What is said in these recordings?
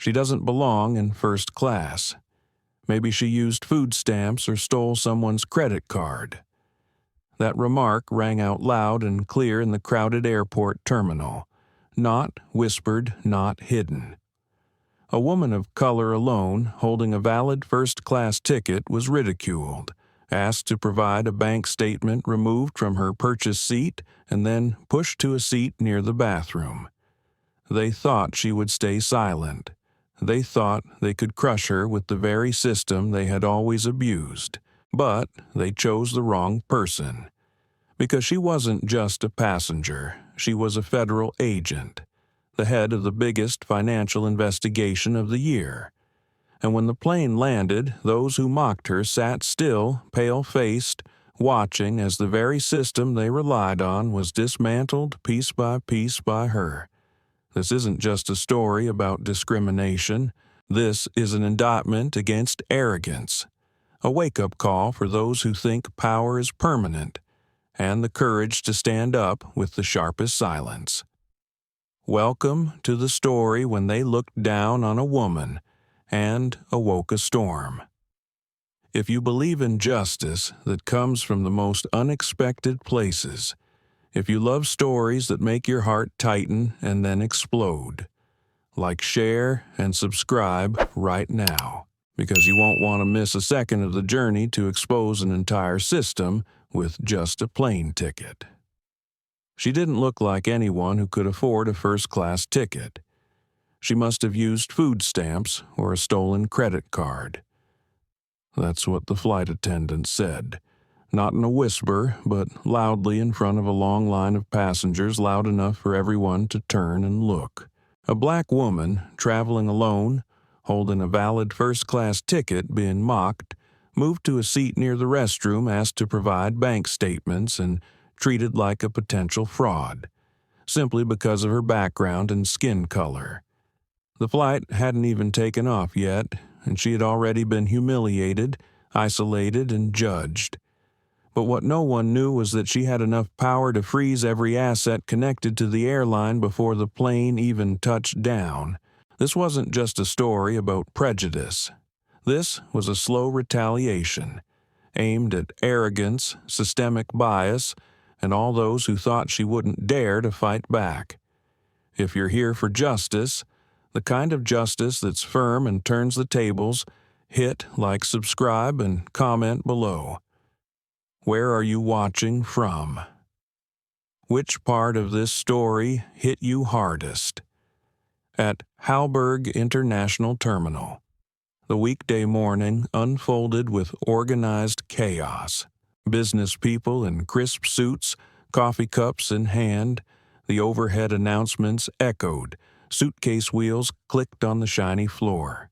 She doesn't belong in first class. Maybe she used food stamps or stole someone's credit card. That remark rang out loud and clear in the crowded airport terminal. Not whispered, not hidden. A woman of color alone, holding a valid first-class ticket, was ridiculed, asked to provide a bank statement removed from her purchase seat, and then pushed to a seat near the bathroom. They thought she would stay silent. They thought they could crush her with the very system they had always abused. But they chose the wrong person. Because she wasn't just a passenger, she was a federal agent, the head of the biggest financial investigation of the year. And when the plane landed, those who mocked her sat still, pale-faced, watching as the very system they relied on was dismantled piece by her. This isn't just a story about discrimination. This is an indictment against arrogance, a wake-up call for those who think power is permanent, and the courage to stand up with the sharpest silence. Welcome to the story when they looked down on a woman and awoke a storm. If you believe in justice that comes from the most unexpected places, if you love stories that make your heart tighten and then explode, like, share, and subscribe right now, because you won't want to miss a second of the journey to expose an entire system with just a plane ticket. She didn't look like anyone who could afford a first-class ticket. She must have used food stamps or a stolen credit card. That's what the flight attendant said. Not in a whisper, but loudly in front of a long line of passengers, loud enough for everyone to turn and look. A black woman, traveling alone, holding a valid first-class ticket, being mocked, moved to a seat near the restroom, asked to provide bank statements, and treated like a potential fraud, simply because of her background and skin color. The flight hadn't even taken off yet, and she had already been humiliated, isolated, and judged. But what no one knew was that she had enough power to freeze every asset connected to the airline before the plane even touched down. This wasn't just a story about prejudice. This was a slow retaliation, aimed at arrogance, systemic bias, and all those who thought she wouldn't dare to fight back. If you're here for justice, the kind of justice that's firm and turns the tables, hit like, subscribe, and comment below. Where are you watching from? Which part of this story hit you hardest? At Halberg International Terminal, the weekday morning unfolded with organized chaos. Business people in crisp suits, coffee cups in hand, the overhead announcements echoed, suitcase wheels clicked on the shiny floor.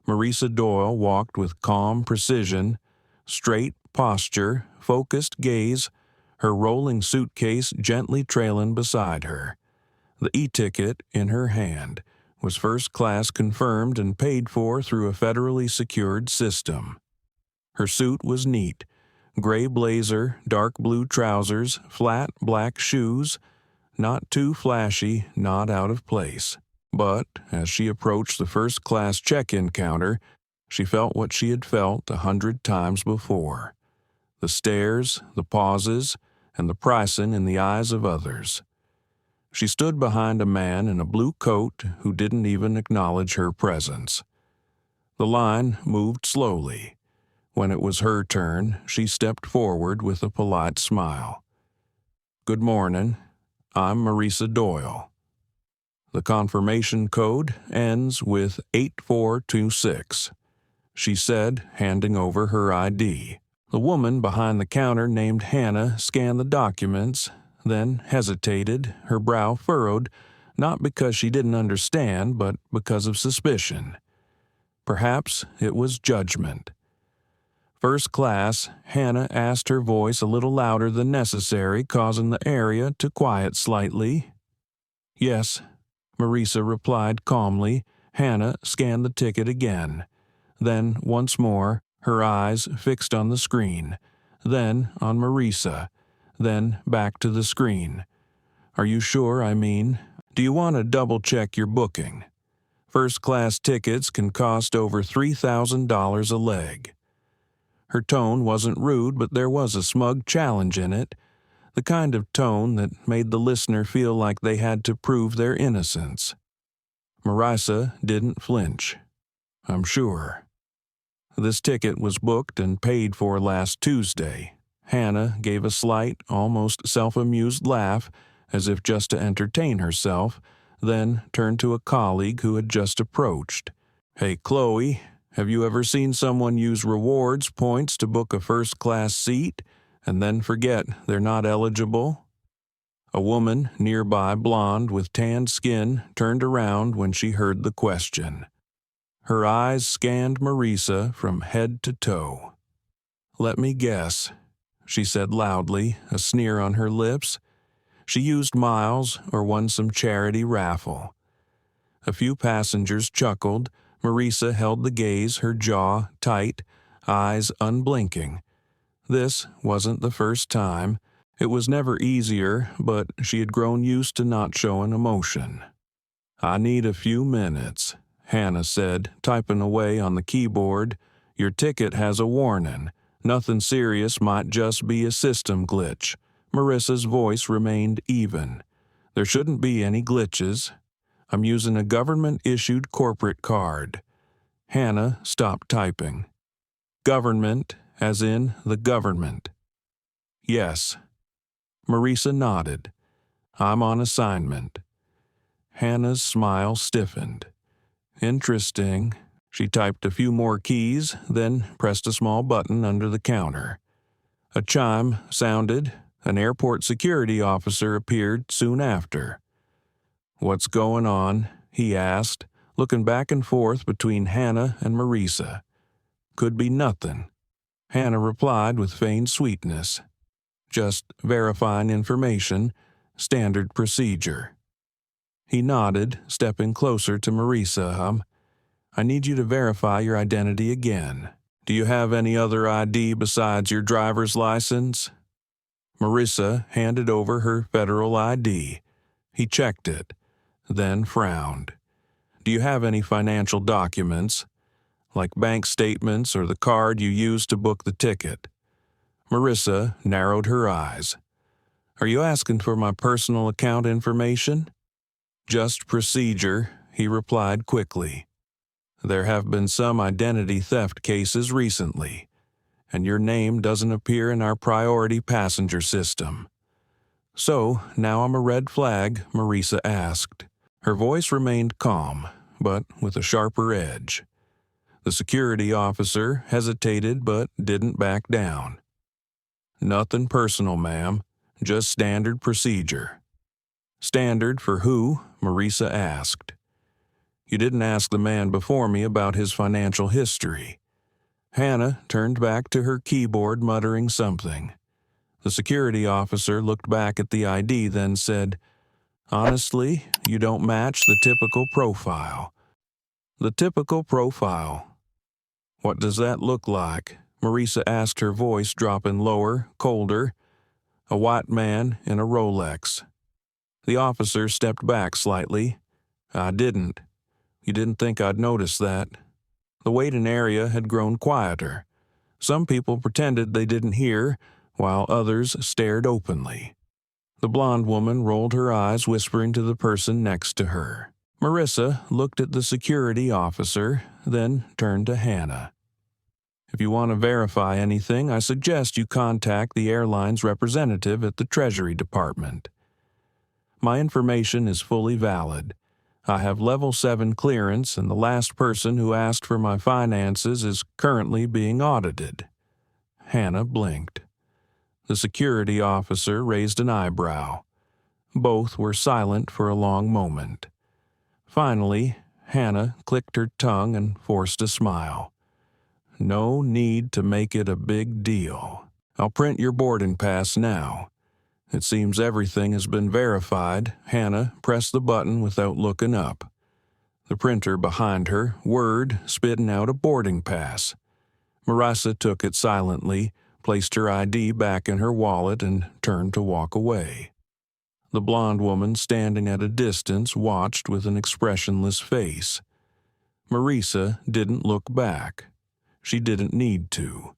Marisa Doyle walked with calm precision, straight posture, focused gaze, her rolling suitcase gently trailing beside her. The e-ticket in her hand was first class, confirmed and paid for through a federally secured system. Her suit was neat, gray blazer, dark blue trousers, flat black shoes, not too flashy, not out of place. But as she approached the first-class check-in counter, she felt what she had felt 100 times before. The stares, the pauses, and the pricing in the eyes of others. She stood behind a man in a blue coat who didn't even acknowledge her presence. The line moved slowly. When it was her turn, she stepped forward with a polite smile. "Good morning. I'm Marisa Doyle." The confirmation code ends with 8426, she said, handing over her ID. The woman behind the counter named Hannah scanned the documents, then hesitated, her brow furrowed, not because she didn't understand, but because of suspicion. Perhaps it was judgment. First class, Hannah asked, her voice a little louder than necessary, causing the area to quiet slightly. "Yes," Marisa replied calmly. Hannah scanned the ticket again. Then, once more, her eyes fixed on the screen, then on Marisa, then back to the screen. "Are you sure, do you want to double-check your booking?" First-class tickets can cost over $3,000 a leg. Her tone wasn't rude, but there was a smug challenge in it, the kind of tone that made the listener feel like they had to prove their innocence. Marisa didn't flinch, I'm sure. This ticket was booked and paid for last Tuesday. Hannah gave a slight, almost self-amused laugh, as if just to entertain herself, then turned to a colleague who had just approached. "Hey, Chloe, have you ever seen someone use rewards points to book a first-class seat and then forget they're not eligible?" A woman nearby, blonde with tanned skin, turned around when she heard the question. Her eyes scanned Marisa from head to toe. "Let me guess," she said loudly, a sneer on her lips. She used miles or won some charity raffle. A few passengers chuckled. Marisa held the gaze, her jaw tight, eyes unblinking. This wasn't the first time. It was never easier, but she had grown used to not showing emotion. "I need a few minutes," Hannah said, typing away on the keyboard. "Your ticket has a warning. Nothing serious, might just be a system glitch." Marisa's voice remained even. "There shouldn't be any glitches. I'm using a government-issued corporate card." Hannah stopped typing. "Government, as in the government?" "Yes." Marisa nodded. "I'm on assignment." Hannah's smile stiffened. "Interesting." She typed a few more keys, then pressed a small button under the counter. A chime sounded. An airport security officer appeared soon after. "What's going on?" he asked, looking back and forth between Hannah and Marisa. "Could be nothing." Hannah replied with feigned sweetness. "Just verifying information, standard procedure." He nodded, stepping closer to Marisa. "I need you to verify your identity again. Do you have any other ID besides your driver's license?" Marisa handed over her federal ID. He checked it, then frowned. "Do you have any financial documents, like bank statements or the card you used to book the ticket?" Marisa narrowed her eyes. "Are you asking for my personal account information?" "Just procedure," he replied quickly. "There have been some identity theft cases recently, and your name doesn't appear in our priority passenger system." "So, now I'm a red flag?" Marisa asked. Her voice remained calm, but with a sharper edge. The security officer hesitated but didn't back down. "Nothing personal, ma'am. Just standard procedure." "Standard for who?" Marisa asked. "You didn't ask the man before me about his financial history." Hannah turned back to her keyboard, muttering something. The security officer looked back at the ID, then said, "Honestly, you don't match the typical profile." "The typical profile? What does that look like?" Marisa asked, her voice dropping lower, colder. "A white man in a Rolex." The officer stepped back slightly. "I didn't. You didn't think I'd notice that." The waiting area had grown quieter. Some people pretended they didn't hear, while others stared openly. The blonde woman rolled her eyes, whispering to the person next to her. Marisa looked at the security officer, then turned to Hannah. "If you want to verify anything, I suggest you contact the airline's representative at the Treasury Department. My information is fully valid. I have level 7 clearance, and the last person who asked for my finances is currently being audited." Hannah blinked. The security officer raised an eyebrow. Both were silent for a long moment. Finally, Hannah clicked her tongue and forced a smile. "No need to make it a big deal. I'll print your boarding pass now." "It seems everything has been verified." Hannah pressed the button without looking up. The printer behind her whirred, spitting out a boarding pass. Marisa took it silently, placed her ID back in her wallet, and turned to walk away. The blonde woman, standing at a distance, watched with an expressionless face. Marisa didn't look back. She didn't need to.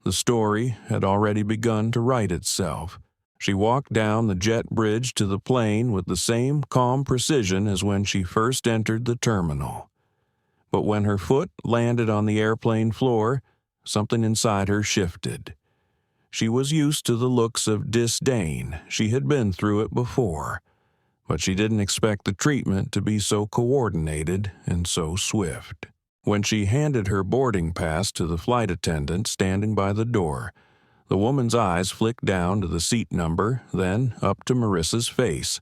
The story had already begun to write itself. She walked down the jet bridge to the plane with the same calm precision as when she first entered the terminal. But when her foot landed on the airplane floor, something inside her shifted. She was used to the looks of disdain. She had been through it before. But she didn't expect the treatment to be so coordinated and so swift. When she handed her boarding pass to the flight attendant standing by the door, the woman's eyes flicked down to the seat number, then up to Marissa's face,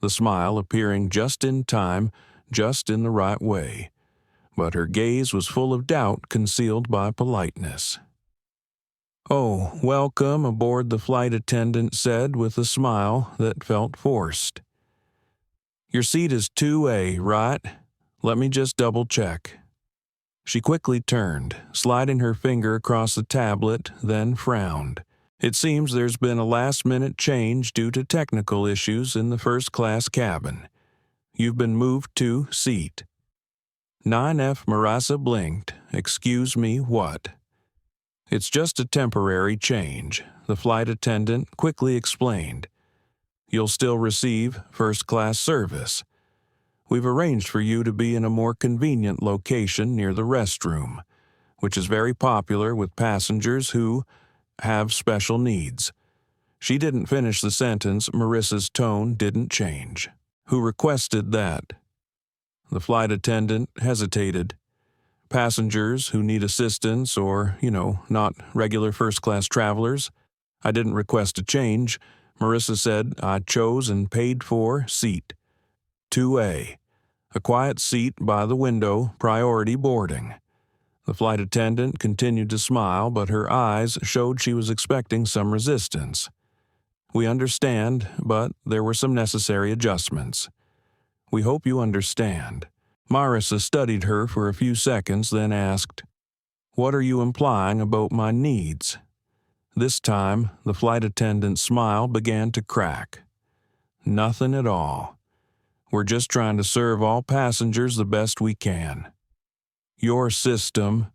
the smile appearing just in time, just in the right way. But her gaze was full of doubt concealed by politeness. "Oh, welcome aboard," the flight attendant said with a smile that felt forced. "Your seat is 2A, right? Let me just double-check." She quickly turned, sliding her finger across the tablet, then frowned. "It seems there's been a last-minute change due to technical issues in the first-class cabin. You've been moved to seat." 9F Marisa blinked. "Excuse me, what?" "It's just a temporary change," the flight attendant quickly explained. "You'll still receive first-class service. We've arranged for you to be in a more convenient location near the restroom, which is very popular with passengers who have special needs." She didn't finish the sentence. Marissa's tone didn't change. "Who requested that?" The flight attendant hesitated. "Passengers who need assistance or, not regular first-class travelers. I didn't request a change." Marisa said, "I chose and paid for seat 2A. A quiet seat by the window, priority boarding." The flight attendant continued to smile, but her eyes showed she was expecting some resistance. "We understand, but there were some necessary adjustments. We hope you understand." Marisa studied her for a few seconds, then asked, "What are you implying about my needs?" This time, the flight attendant's smile began to crack. "Nothing at all. We're just trying to serve all passengers the best we can." "Your system,"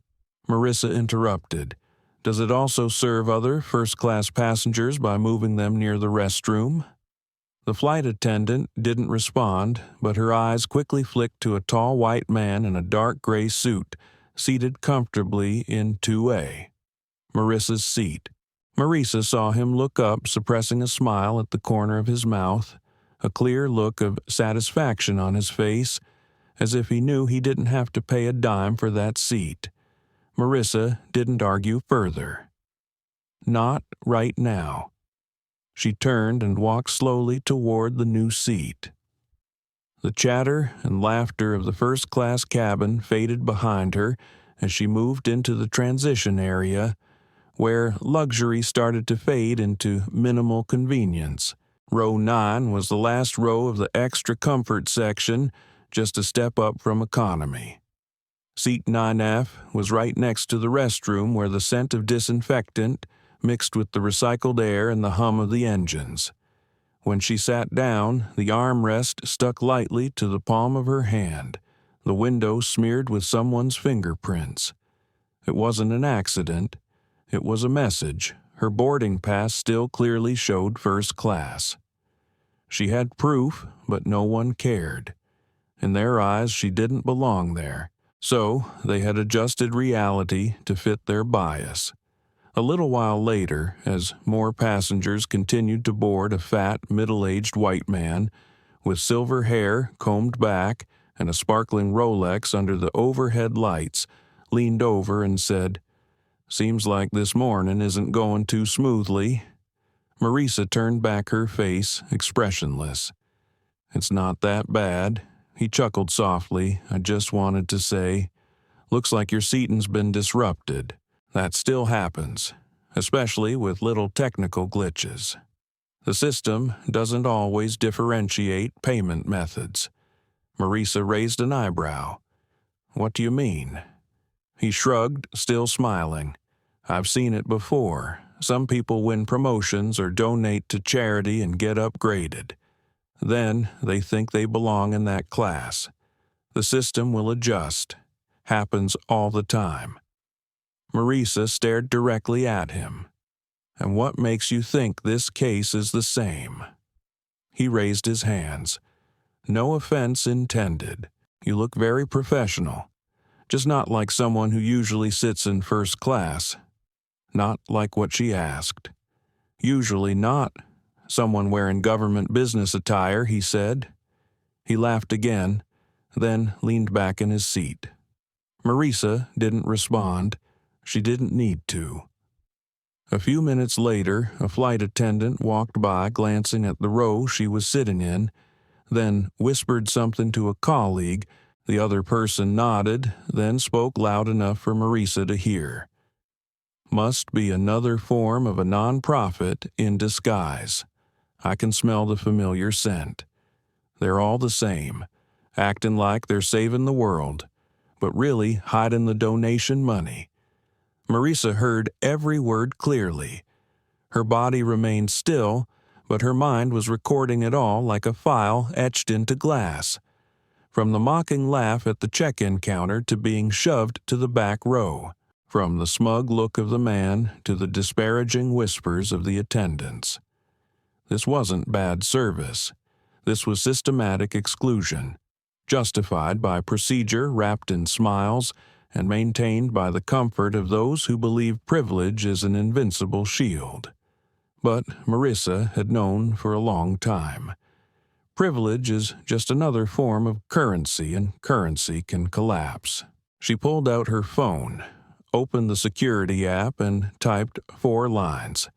Marisa interrupted, "does it also serve other first-class passengers by moving them near the restroom?" The flight attendant didn't respond, but her eyes quickly flicked to a tall white man in a dark gray suit, seated comfortably in 2A, Marissa's seat. Marisa saw him look up, suppressing a smile at the corner of his mouth, a clear look of satisfaction on his face, as if he knew he didn't have to pay a dime for that seat. Marisa didn't argue further. Not right now. She turned and walked slowly toward the new seat. The chatter and laughter of the first-class cabin faded behind her as she moved into the transition area, where luxury started to fade into minimal convenience. Row 9 was the last row of the extra comfort section, just a step up from economy. Seat 9F was right next to the restroom, where the scent of disinfectant mixed with the recycled air and the hum of the engines. When she sat down, the armrest stuck lightly to the palm of her hand, the window smeared with someone's fingerprints. It wasn't an accident. It was a message. Her boarding pass still clearly showed first class. She had proof, but no one cared. In their eyes, she didn't belong there. So they had adjusted reality to fit their bias. A little while later, as more passengers continued to board, a fat, middle-aged white man with silver hair combed back and a sparkling Rolex under the overhead lights leaned over and said, "Seems like this morning isn't going too smoothly." Marisa turned back her face, expressionless. "It's not that bad." He chuckled softly. "I just wanted to say, looks like your seating's been disrupted. That still happens, especially with little technical glitches. The system doesn't always differentiate payment methods." Marisa raised an eyebrow. "What do you mean?" He shrugged, still smiling. "I've seen it before. Some people win promotions or donate to charity and get upgraded. Then they think they belong in that class. The system will adjust. Happens all the time. Marisa stared directly at him. And what makes you think this case is the same? He raised his hands. No offense intended. You look very professional. Just not like someone who usually sits in first class. Not like what she asked. Usually not someone wearing government business attire, he said. He laughed again, then leaned back in his seat. Marisa didn't respond. She didn't need to. A few minutes later, a flight attendant walked by, glancing at the row she was sitting in, then whispered something to a colleague. The other person nodded, then spoke loud enough for Marisa to hear. Must be another form of a nonprofit in disguise. I can smell the familiar scent. They're all the same, acting like they're saving the world, but really hiding the donation money. Marisa heard every word clearly. Her body remained still, but her mind was recording it all like a file etched into glass. From the mocking laugh at the check-in counter to being shoved to the back row. From the smug look of the man to the disparaging whispers of the attendants. This wasn't bad service. This was systematic exclusion, justified by procedure wrapped in smiles and maintained by the comfort of those who believe privilege is an invincible shield. But Marisa had known for a long time. Privilege is just another form of currency, and currency can collapse. She pulled out her phone, opened the security app, and typed 4 lines.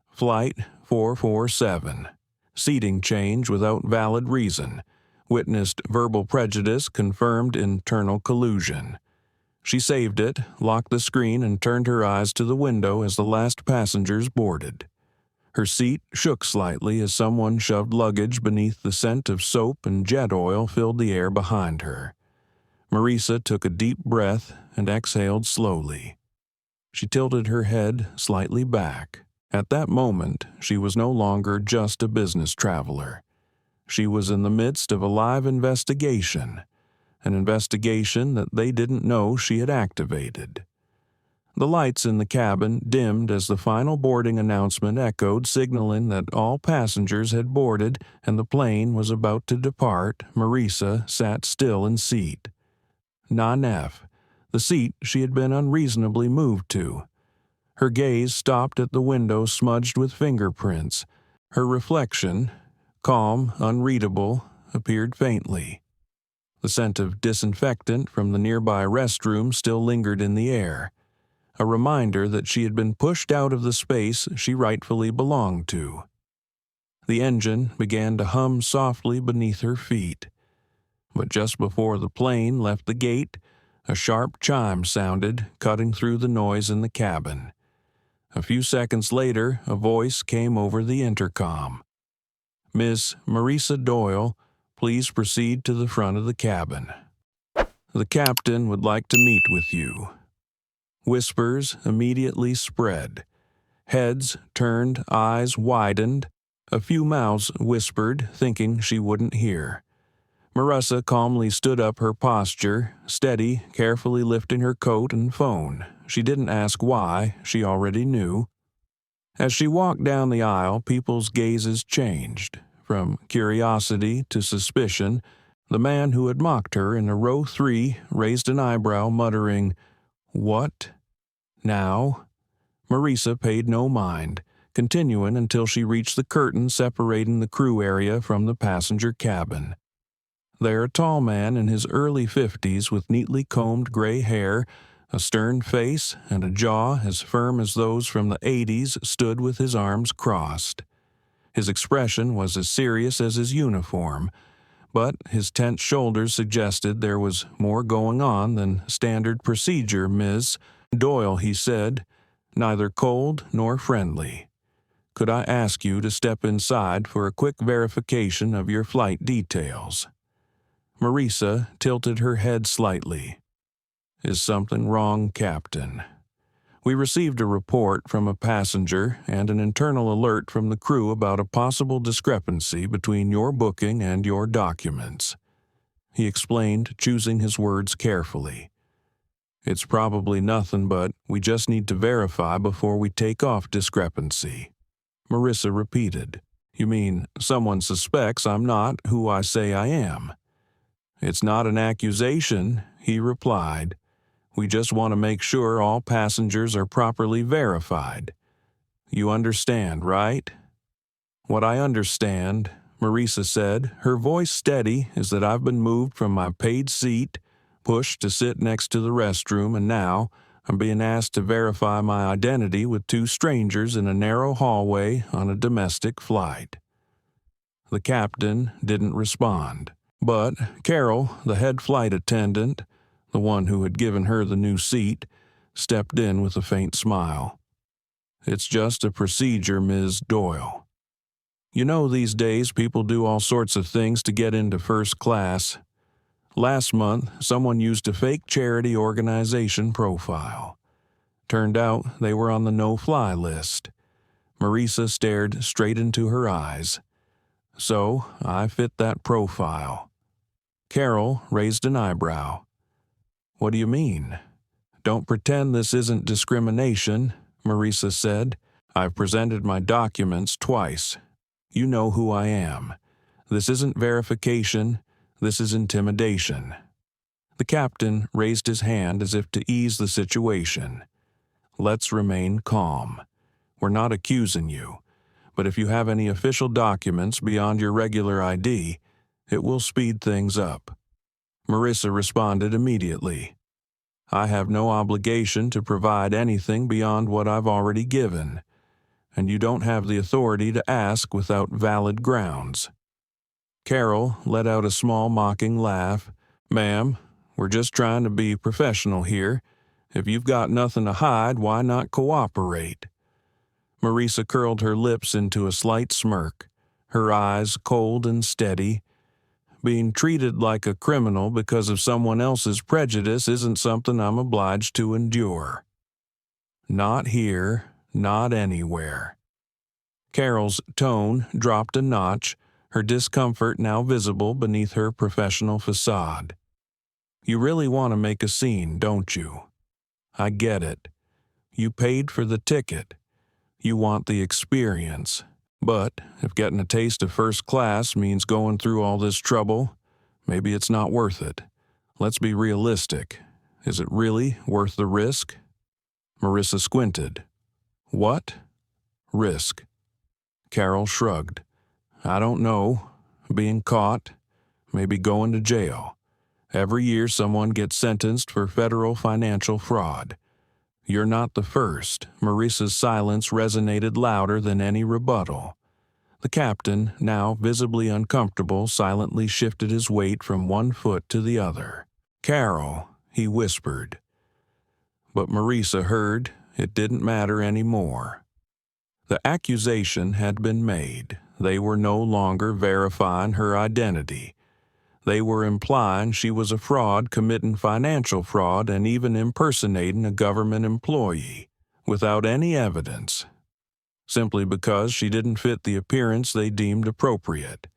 Flight 447. Seating change without valid reason. Witnessed verbal prejudice, confirmed internal collusion. She saved it, locked the screen, and turned her eyes to the window as the last passengers boarded. Her seat shook slightly as someone shoved luggage beneath the scent of soap and jet oil filled the air behind her. Marisa took a deep breath and exhaled slowly. She tilted her head slightly back. At that moment, she was no longer just a business traveler. She was in the midst of a live investigation, an investigation that they didn't know she had activated. The lights in the cabin dimmed as the final boarding announcement echoed, signaling that all passengers had boarded and the plane was about to depart. Marisa sat still in seat. Non-F, the seat she had been unreasonably moved to. Her gaze stopped at the window smudged with fingerprints. Her reflection, calm, unreadable, appeared faintly. The scent of disinfectant from the nearby restroom still lingered in the air, a reminder that she had been pushed out of the space she rightfully belonged to. The engine began to hum softly beneath her feet, but just before the plane left the gate, a sharp chime sounded, cutting through the noise in the cabin. A few seconds later, a voice came over the intercom. "Miss Marisa Doyle, please proceed to the front of the cabin. The captain would like to meet with you." Whispers immediately spread. Heads turned, eyes widened. A few mouths whispered, thinking she wouldn't hear. Marisa calmly stood up, her posture steady, carefully lifting her coat and phone. She didn't ask why, she already knew. As she walked down the aisle, people's gazes changed. From curiosity to suspicion, the man who had mocked her in row 3 raised an eyebrow, muttering, "What? Now?" Marisa paid no mind, continuing until she reached the curtain separating the crew area from the passenger cabin. There, a tall man in his early 50s with neatly combed gray hair, a stern face, and a jaw as firm as those from the 80s stood with his arms crossed. His expression was as serious as his uniform, but his tense shoulders suggested there was more going on than standard procedure. "Ms. Doyle," he said, neither cold nor friendly. "Could I ask you to step inside for a quick verification of your flight details?" Marisa tilted her head slightly. "Is something wrong, Captain? We received a report from a passenger and an internal alert from the crew about a possible discrepancy between your booking and your documents." he explained, choosing his words carefully. It's probably nothing, but we just need to verify before we take off discrepancy. Marisa repeated. You mean someone suspects I'm not who I say I am? It's not an accusation, he replied. We just want to make sure all passengers are properly verified. You understand, right? What I understand, Marisa said, her voice steady, is that I've been moved from my paid seat, pushed to sit next to the restroom, and now I'm being asked to verify my identity with two strangers in a narrow hallway on a domestic flight. The captain didn't respond, but Carol, the head flight attendant, the one who had given her the new seat, stepped in with a faint smile. It's just a procedure, Ms. Doyle. You know, these days people do all sorts of things to get into first class. Last month, someone used a fake charity organization profile. Turned out they were on the no-fly list. Marisa stared straight into her eyes. So, I fit that profile. Carol raised an eyebrow. What do you mean? Don't pretend this isn't discrimination, Marisa said. I've presented my documents twice. You know who I am. This isn't verification, this is intimidation. The captain raised his hand as if to ease the situation. Let's remain calm. We're not accusing you, but if you have any official documents beyond your regular ID, it will speed things up. Marisa responded immediately. I have no obligation to provide anything beyond what I've already given, and you don't have the authority to ask without valid grounds. Carol let out a small mocking laugh. Ma'am, we're just trying to be professional here. If you've got nothing to hide, why not cooperate? Marisa curled her lips into a slight smirk, her eyes cold and steady. Being treated like a criminal because of someone else's prejudice isn't something I'm obliged to endure. Not here, not anywhere. Carol's tone dropped a notch, her discomfort now visible beneath her professional facade. You really want to make a scene, don't you? I get it. You paid for the ticket. You want the experience. But if getting a taste of first class means going through all this trouble, maybe it's not worth it. Let's be realistic. Is it really worth the risk? Marisa squinted. What? Risk. Carol shrugged. I don't know. Being caught. Maybe going to jail. Every year someone gets sentenced for federal financial fraud. You're not the first. Marisa's silence resonated louder than any rebuttal. The captain, now visibly uncomfortable, silently shifted his weight from one foot to the other. Carol, he whispered. But Marisa heard. It didn't matter anymore. The accusation had been made. They were no longer verifying her identity. They were implying she was a fraud committing financial fraud and even impersonating a government employee, without any evidence, simply because she didn't fit the appearance they deemed appropriate.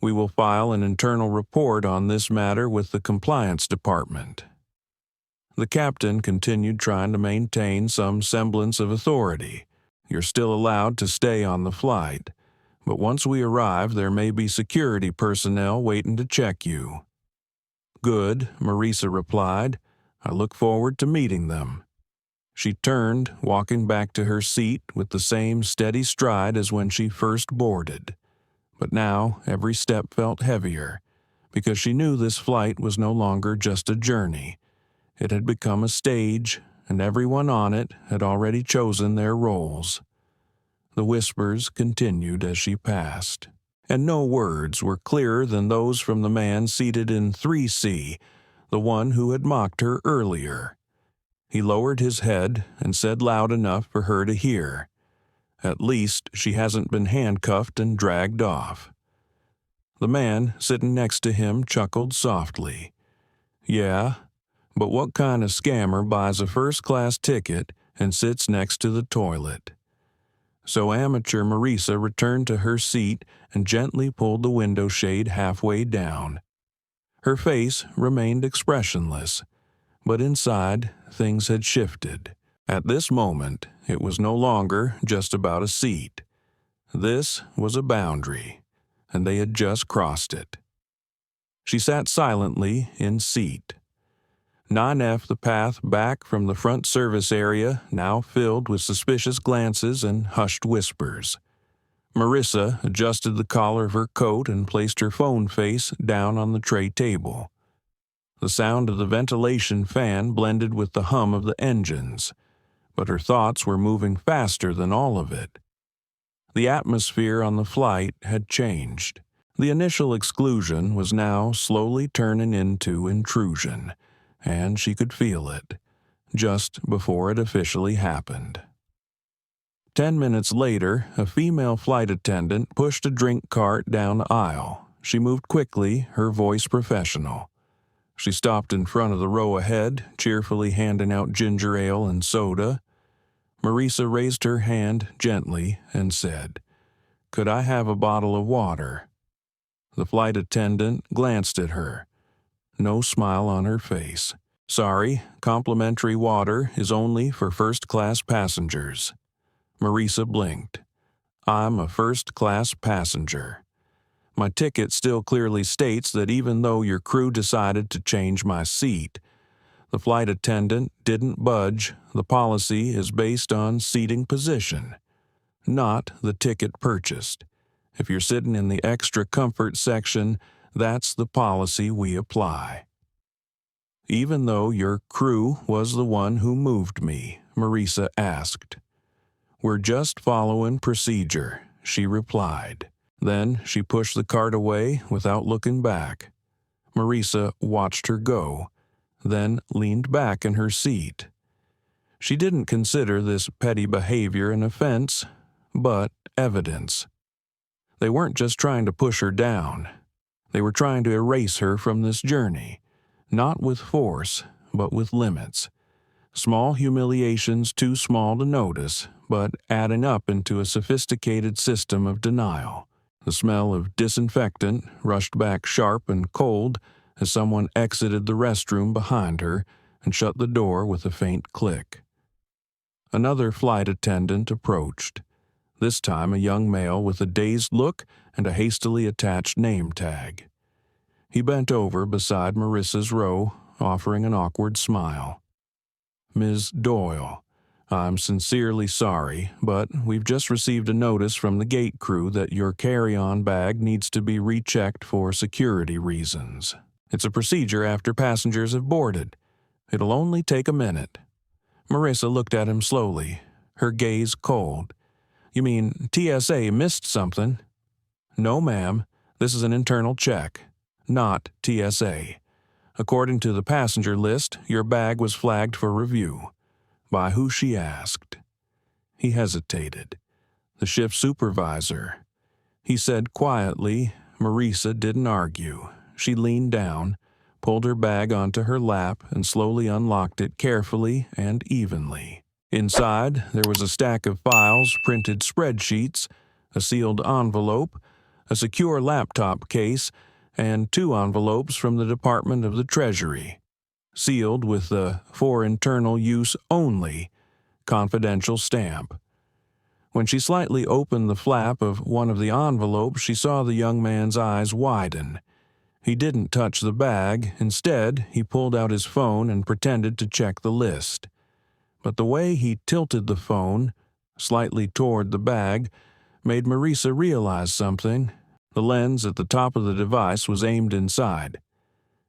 We will file an internal report on this matter with the compliance department. The captain continued trying to maintain some semblance of authority. You're still allowed to stay on the flight, but once we arrive, there may be security personnel waiting to check you. Good, Marisa replied. I look forward to meeting them. She turned, walking back to her seat with the same steady stride as when she first boarded. But now every step felt heavier, because she knew this flight was no longer just a journey. It had become a stage, and everyone on it had already chosen their roles. The whispers continued as she passed, and no words were clearer than those from the man seated in 3C, the one who had mocked her earlier. He lowered his head and said loud enough for her to hear, "At least she hasn't been handcuffed and dragged off." The man sitting next to him chuckled softly. Yeah, but what kind of scammer buys a first-class ticket and sits next to the toilet? So amateur Marisa returned to her seat and gently pulled the window shade halfway down. Her face remained expressionless, but inside things had shifted. At this moment, it was no longer just about a seat. This was a boundary, and they had just crossed it. She sat silently in seat. 9F the path back from the front service area, now filled with suspicious glances and hushed whispers. Marisa adjusted the collar of her coat and placed her phone face down on the tray table. The sound of the ventilation fan blended with the hum of the engines, but her thoughts were moving faster than all of it. The atmosphere on the flight had changed. The initial exclusion was now slowly turning into intrusion, and she could feel it, just before it officially happened. 10 minutes later, a female flight attendant pushed a drink cart down the aisle. She moved quickly, her voice professional. She stopped in front of the row ahead, cheerfully handing out ginger ale and soda. Marisa raised her hand gently and said, "Could I have a bottle of water?" The flight attendant glanced at her. No smile on her face. "Sorry, complimentary water is only for first-class passengers." Marisa blinked. "I'm a first-class passenger. My ticket still clearly states that even though your crew decided to change my seat, the flight attendant didn't budge. The policy is based on seating position, not the ticket purchased. If you're sitting in the extra comfort section, that's the policy we apply." "Even though your crew was the one who moved me?" Marisa asked. "We're just following procedure," she replied. Then she pushed the cart away without looking back. Marisa watched her go, then leaned back in her seat. She didn't consider this petty behavior an offense, but evidence. They weren't just trying to push her down. They were trying to erase her from this journey, not with force, but with limits. Small humiliations too small to notice, but adding up into a sophisticated system of denial. The smell of disinfectant rushed back sharp and cold as someone exited the restroom behind her and shut the door with a faint click. Another flight attendant approached, this time a young male with a dazed look and a hastily attached name tag. He bent over beside Marisa's row, offering an awkward smile. "Ms. Doyle, I'm sincerely sorry, but we've just received a notice from the gate crew that your carry-on bag needs to be rechecked for security reasons. It's a procedure after passengers have boarded. It'll only take a minute." Marisa looked at him slowly, her gaze cold. "You mean TSA missed something?" "No, ma'am. This is an internal check, not TSA. According to the passenger list, your bag was flagged for review." "By who?" she asked. He hesitated. "The shift supervisor." He said quietly. Marisa didn't argue. She leaned down, pulled her bag onto her lap, and slowly unlocked it carefully and evenly. Inside, there was a stack of files, printed spreadsheets, a sealed envelope, a secure laptop case, and 2 envelopes from the Department of the Treasury, sealed with the "for internal use only" confidential stamp. When she slightly opened the flap of one of the envelopes, she saw the young man's eyes widen. He didn't touch the bag. Instead, he pulled out his phone and pretended to check the list. But the way he tilted the phone, slightly toward the bag, made Marisa realize something. The lens at the top of the device was aimed inside.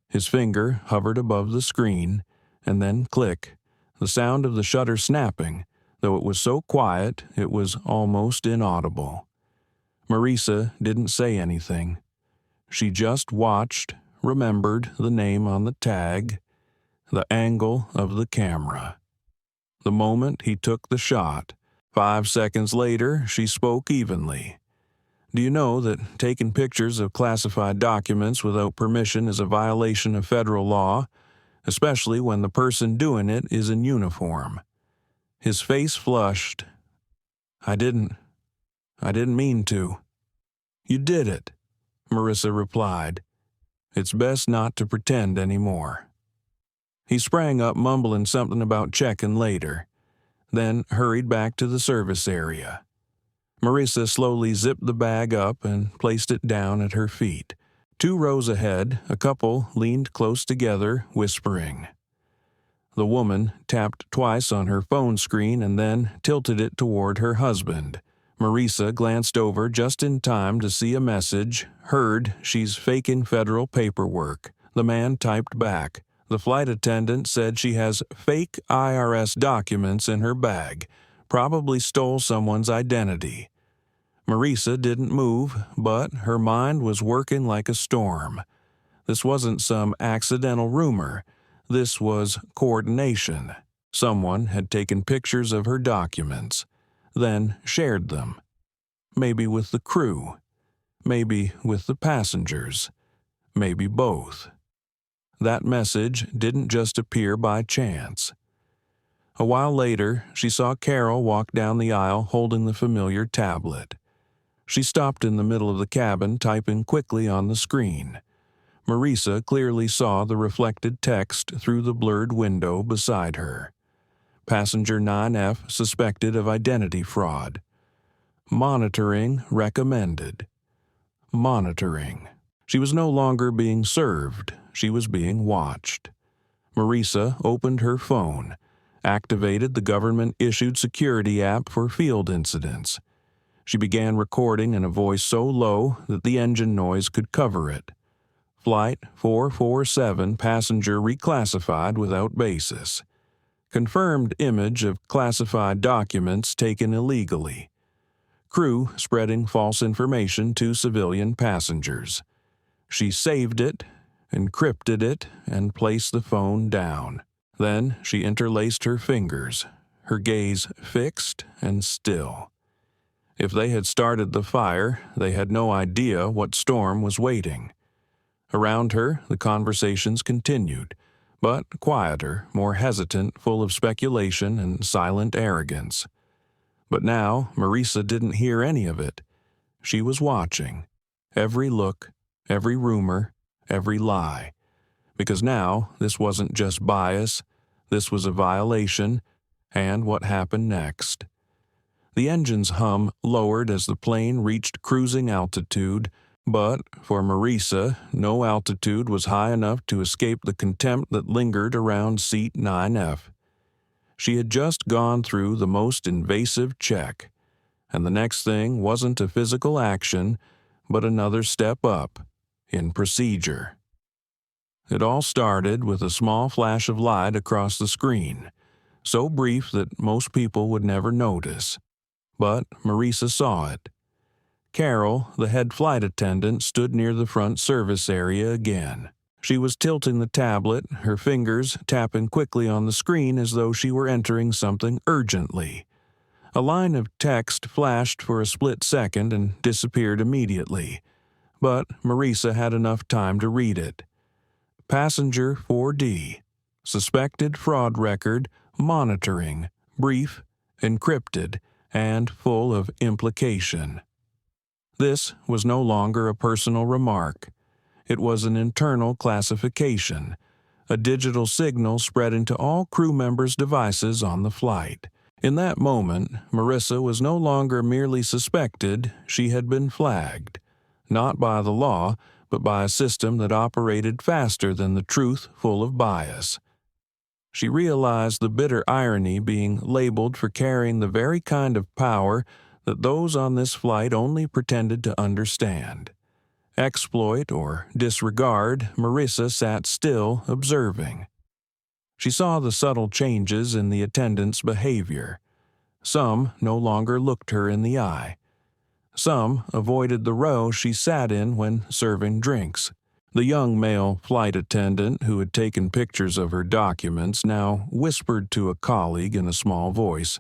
His finger hovered above the screen, and then click, the sound of the shutter snapping, though it was so quiet it was almost inaudible. Marisa didn't say anything. She just watched, remembered the name on the tag, the angle of the camera. The moment he took the shot, 5 seconds later, she spoke evenly. "Do you know that taking pictures of classified documents without permission is a violation of federal law, especially when the person doing it is in uniform?" His face flushed. I didn't mean to." "You did it," Marisa replied. It's best not to pretend anymore. He sprang up, mumbling something about checking later, then hurried back to the service area. Marisa slowly zipped the bag up and placed it down at her feet. 2 rows ahead, a couple leaned close together, whispering. The woman tapped twice on her phone screen and then tilted it toward her husband. Marisa glanced over just in time to see a message. Heard she's faking federal paperwork. The man typed back. The flight attendant said she has fake IRS documents in her bag. Probably stole someone's identity. Marisa didn't move, but her mind was working like a storm. This wasn't some accidental rumor. This was coordination. Someone had taken pictures of her documents, then shared them. Maybe with the crew. Maybe with the passengers. Maybe both. That message didn't just appear by chance. A while later, she saw Carol walk down the aisle holding the familiar tablet. She stopped in the middle of the cabin, typing quickly on the screen. Marisa clearly saw the reflected text through the blurred window beside her. Passenger 9F suspected of identity fraud. Monitoring recommended. Monitoring. She was no longer being served. She was being watched. Marisa opened her phone, activated the government-issued security app for field incidents. She began recording in a voice so low that the engine noise could cover it. Flight 447 passenger reclassified without basis. Confirmed image of classified documents taken illegally. Crew spreading false information to civilian passengers. She saved it, encrypted it, and placed the phone down. Then she interlaced her fingers, her gaze fixed and still. If they had started the fire, they had no idea what storm was waiting. Around her, the conversations continued, but quieter, more hesitant, full of speculation and silent arrogance. But now, Marisa didn't hear any of it. She was watching. Every look, every rumor, every lie. Because now, this wasn't just bias, this was a violation, and what happened next. The engine's hum lowered as the plane reached cruising altitude, but for Marisa, no altitude was high enough to escape the contempt that lingered around seat 9F. She had just gone through the most invasive check, and the next thing wasn't a physical action, but another step up in procedure. It all started with a small flash of light across the screen, so brief that most people would never notice. But Marisa saw it. Carol, the head flight attendant, stood near the front service area again. She was tilting the tablet, her fingers tapping quickly on the screen as though she were entering something urgently. A line of text flashed for a split second and disappeared immediately, but Marisa had enough time to read it. Passenger 4D. Suspected fraud record, monitoring, brief, encrypted, and full of implication. This was no longer a personal remark. It was an internal classification, a digital signal spreading to all crew members' devices on the flight. In that moment, Marisa was no longer merely suspected, she had been flagged, not by the law, but by a system that operated faster than the truth, full of bias. She realized the bitter irony being labeled for carrying the very kind of power that those on this flight only pretended to understand. Exploit or disregard, Marisa sat still, observing. She saw the subtle changes in the attendants' behavior. Some no longer looked her in the eye. Some avoided the row she sat in when serving drinks. The young male flight attendant who had taken pictures of her documents now whispered to a colleague in a small voice.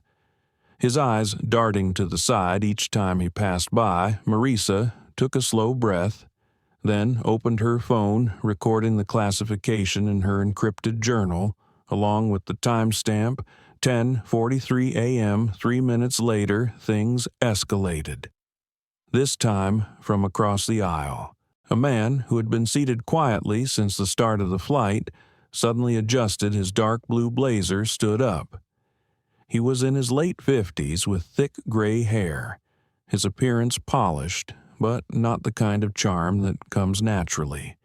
His eyes darting to the side each time he passed by, Marisa took a slow breath, then opened her phone, recording the classification in her encrypted journal, along with the timestamp, 10:43 a.m. 3 minutes later, things escalated. This time from across the aisle. A man who had been seated quietly since the start of the flight suddenly adjusted his dark blue blazer, stood up. He was in his late 50s with thick gray hair, his appearance polished, but not the kind of charm that comes naturally.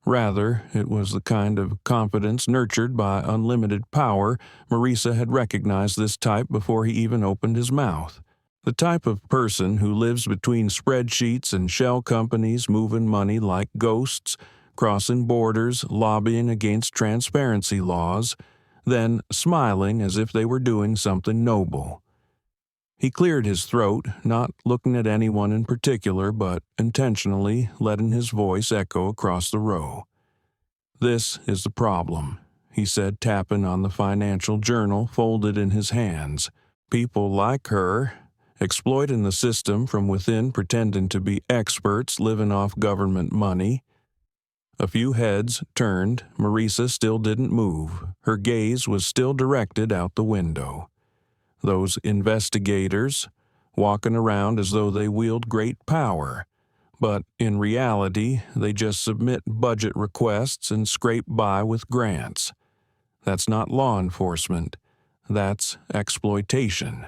Rather, it was the kind of confidence nurtured by unlimited power. Marisa had recognized this type before he even opened his mouth. The type of person who lives between spreadsheets and shell companies, moving money like ghosts, crossing borders, lobbying against transparency laws, then smiling as if they were doing something noble. He cleared his throat, not looking at anyone in particular, but intentionally letting his voice echo across the row. "This is the problem," he said, tapping on the financial journal folded in his hands. "People like her, exploiting the system from within, pretending to be experts, living off government money." A few heads turned. Marisa still didn't move. Her gaze was still directed out the window. Those investigators, walking around as though they wield great power, but in reality they just submit budget requests and scrape by with grants. That's not law enforcement. That's exploitation.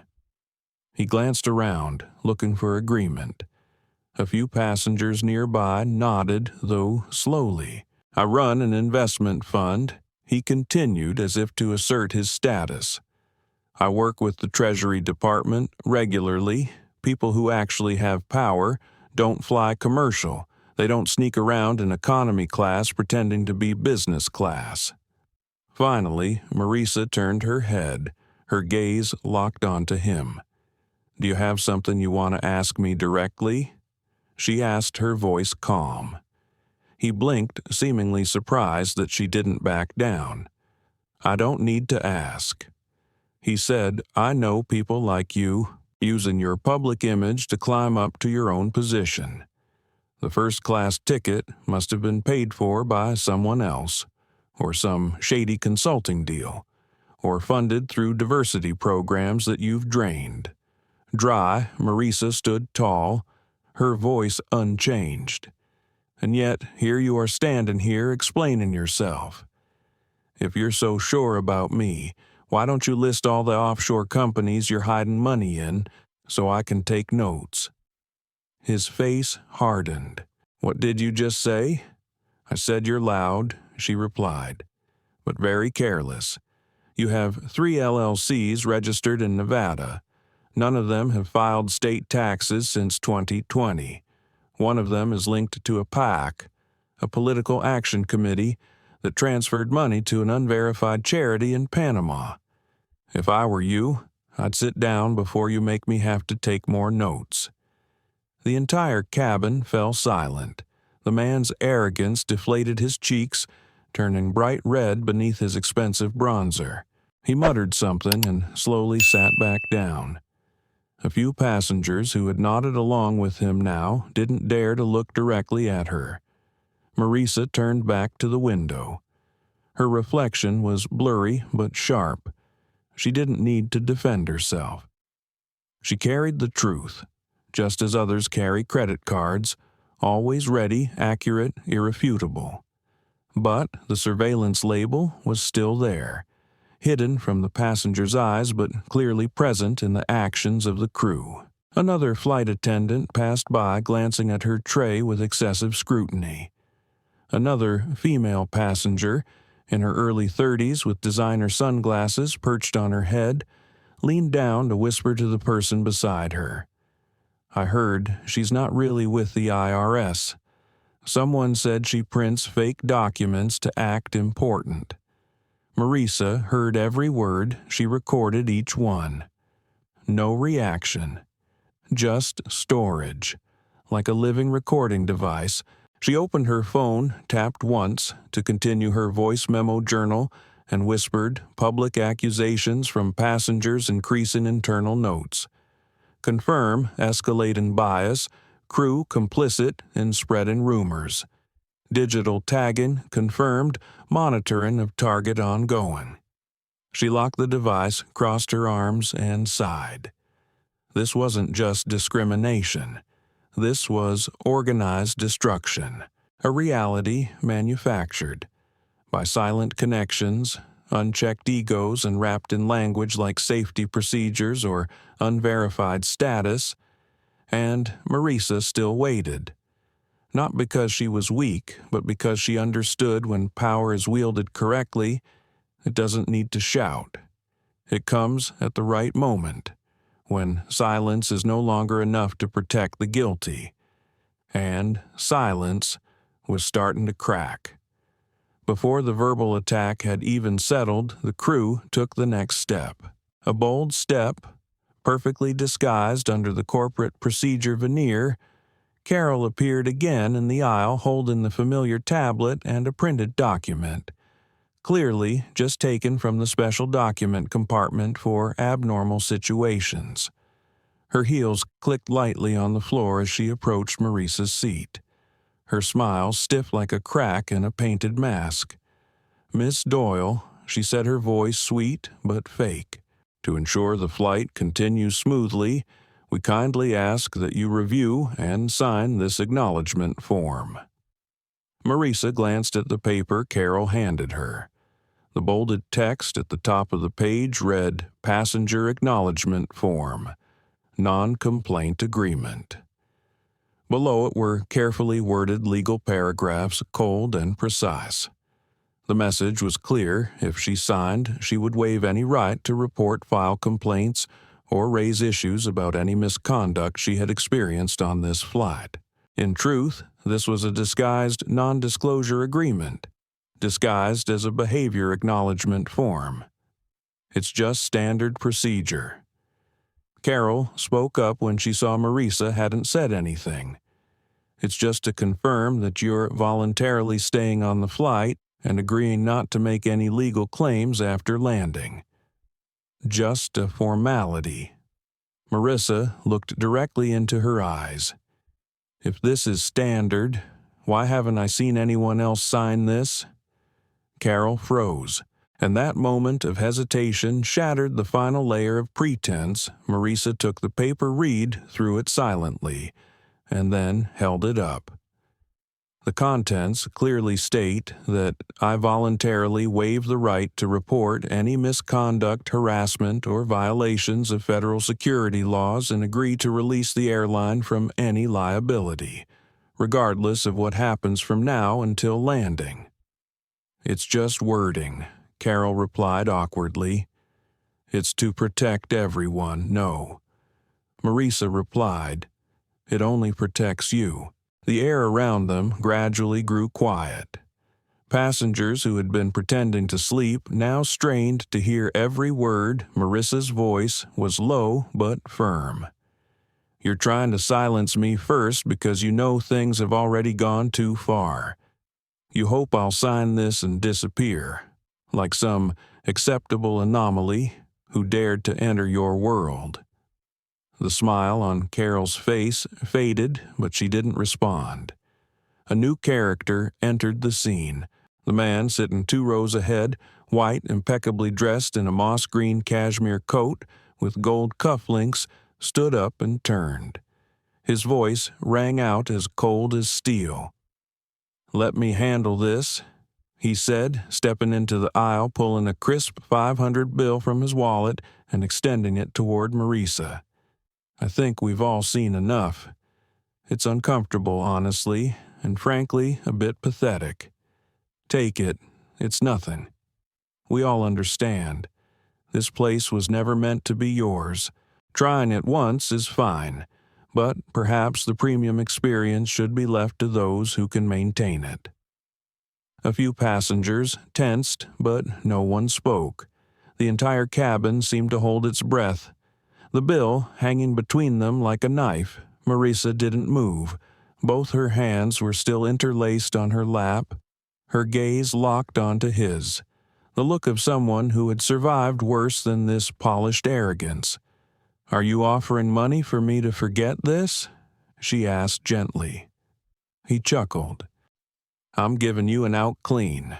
He glanced around, looking for agreement. A few passengers nearby nodded, though slowly. "I run an investment fund," he continued as if to assert his status. "I work with the Treasury Department regularly. People who actually have power don't fly commercial. They don't sneak around in economy class pretending to be business class." Finally, Marisa turned her head, her gaze locked onto him. "Do you have something you want to ask me directly?" she asked, her voice calm. He blinked, seemingly surprised that she didn't back down. "I don't need to ask." He said, "I know people like you, using your public image to climb up to your own position. The first-class ticket must have been paid for by someone else, or some shady consulting deal, or funded through diversity programs that you've drained." Dry, Marisa stood tall, her voice unchanged. "And yet, here you are standing here explaining yourself. If you're so sure about me, why don't you list all the offshore companies you're hiding money in so I can take notes?" His face hardened. "What did you just say?" "I said you're loud," she replied, "but very careless. You have 3 LLCs registered in Nevada. None of them have filed state taxes since 2020. One of them is linked to a PAC, a political action committee, that transferred money to an unverified charity in Panama. If I were you, I'd sit down before you make me have to take more notes." The entire cabin fell silent. The man's arrogance deflated his cheeks, turning bright red beneath his expensive bronzer. He muttered something and slowly sat back down. A few passengers who had nodded along with him now didn't dare to look directly at her. Marisa turned back to the window. Her reflection was blurry but sharp. She didn't need to defend herself. She carried the truth, just as others carry credit cards, always ready, accurate, irrefutable. But the surveillance label was still there, hidden from the passengers' eyes but clearly present in the actions of the crew. Another flight attendant passed by, glancing at her tray with excessive scrutiny. Another female passenger, in her early 30s with designer sunglasses perched on her head, leaned down to whisper to the person beside her. "I heard she's not really with the IRS. Someone said she prints fake documents to act important." Marisa heard every word. She recorded each one. No reaction. Just storage. Like a living recording device, she opened her phone, tapped once to continue her voice memo journal, and whispered public accusations from passengers, increasing internal notes. Confirm escalating bias, crew complicit in spreading rumors. Digital tagging confirmed, monitoring of target ongoing. She locked the device, crossed her arms, and sighed. This wasn't just discrimination. This was organized destruction, a reality manufactured by silent connections, unchecked egos, and wrapped in language like safety procedures or unverified status, and Marisa still waited. Not because she was weak, but because she understood when power is wielded correctly, it doesn't need to shout. It comes at the right moment, when silence is no longer enough to protect the guilty. And silence was starting to crack. Before the verbal attack had even settled, the crew took the next step. A bold step, perfectly disguised under the corporate procedure veneer. Carol appeared again in the aisle holding the familiar tablet and a printed document, clearly just taken from the special document compartment for abnormal situations. Her heels clicked lightly on the floor as she approached Marisa's seat, her smile stiff like a crack in a painted mask. "Miss Doyle," she said, her voice sweet but fake. "To ensure the flight continues smoothly, we kindly ask that you review and sign this acknowledgement form." Marisa glanced at the paper Carol handed her. The bolded text at the top of the page read, "Passenger Acknowledgement Form, Non-Complaint Agreement." Below it were carefully worded legal paragraphs, cold and precise. The message was clear. If she signed, she would waive any right to report, file complaints, or raise issues about any misconduct she had experienced on this flight. In truth, this was a disguised non-disclosure agreement, disguised as a behavior acknowledgement form. It's just standard procedure. Carol spoke up when she saw Marisa hadn't said anything. "It's just to confirm that you're voluntarily staying on the flight and agreeing not to make any legal claims after landing. Just a formality." Marisa looked directly into her eyes. "If this is standard, why haven't I seen anyone else sign this?" Carol froze, and that moment of hesitation shattered the final layer of pretense. Marisa took the paper, read through it silently, and then held it up. The contents clearly state that I voluntarily waive the right to report any misconduct, harassment, or violations of federal security laws and agree to release the airline from any liability, regardless of what happens from now until landing. "It's just wording," Carol replied awkwardly. "It's to protect everyone, no." Marisa replied, "It only protects you." The air around them gradually grew quiet. Passengers who had been pretending to sleep now strained to hear every word. Marisa's voice was low but firm. "You're trying to silence me first because you know things have already gone too far. You hope I'll sign this and disappear, like some acceptable anomaly who dared to enter your world." The smile on Carol's face faded, but she didn't respond. A new character entered the scene. The man sitting 2 rows ahead, white, impeccably dressed in a moss-green cashmere coat with gold cufflinks, stood up and turned. His voice rang out as cold as steel. "Let me handle this," he said, stepping into the aisle, pulling a crisp 500 bill from his wallet and extending it toward Marisa. "I think we've all seen enough. It's uncomfortable, honestly, and frankly, a bit pathetic. Take it. It's nothing. We all understand. This place was never meant to be yours. Trying it once is fine, but perhaps the premium experience should be left to those who can maintain it." A few passengers tensed, but no one spoke. The entire cabin seemed to hold its breath. The bill hanging between them like a knife. Marisa didn't move. Both her hands were still interlaced on her lap, her gaze locked onto his. The look of someone who had survived worse than this polished arrogance. "Are you offering money for me to forget this?" she asked gently. He chuckled. "I'm giving you an out clean.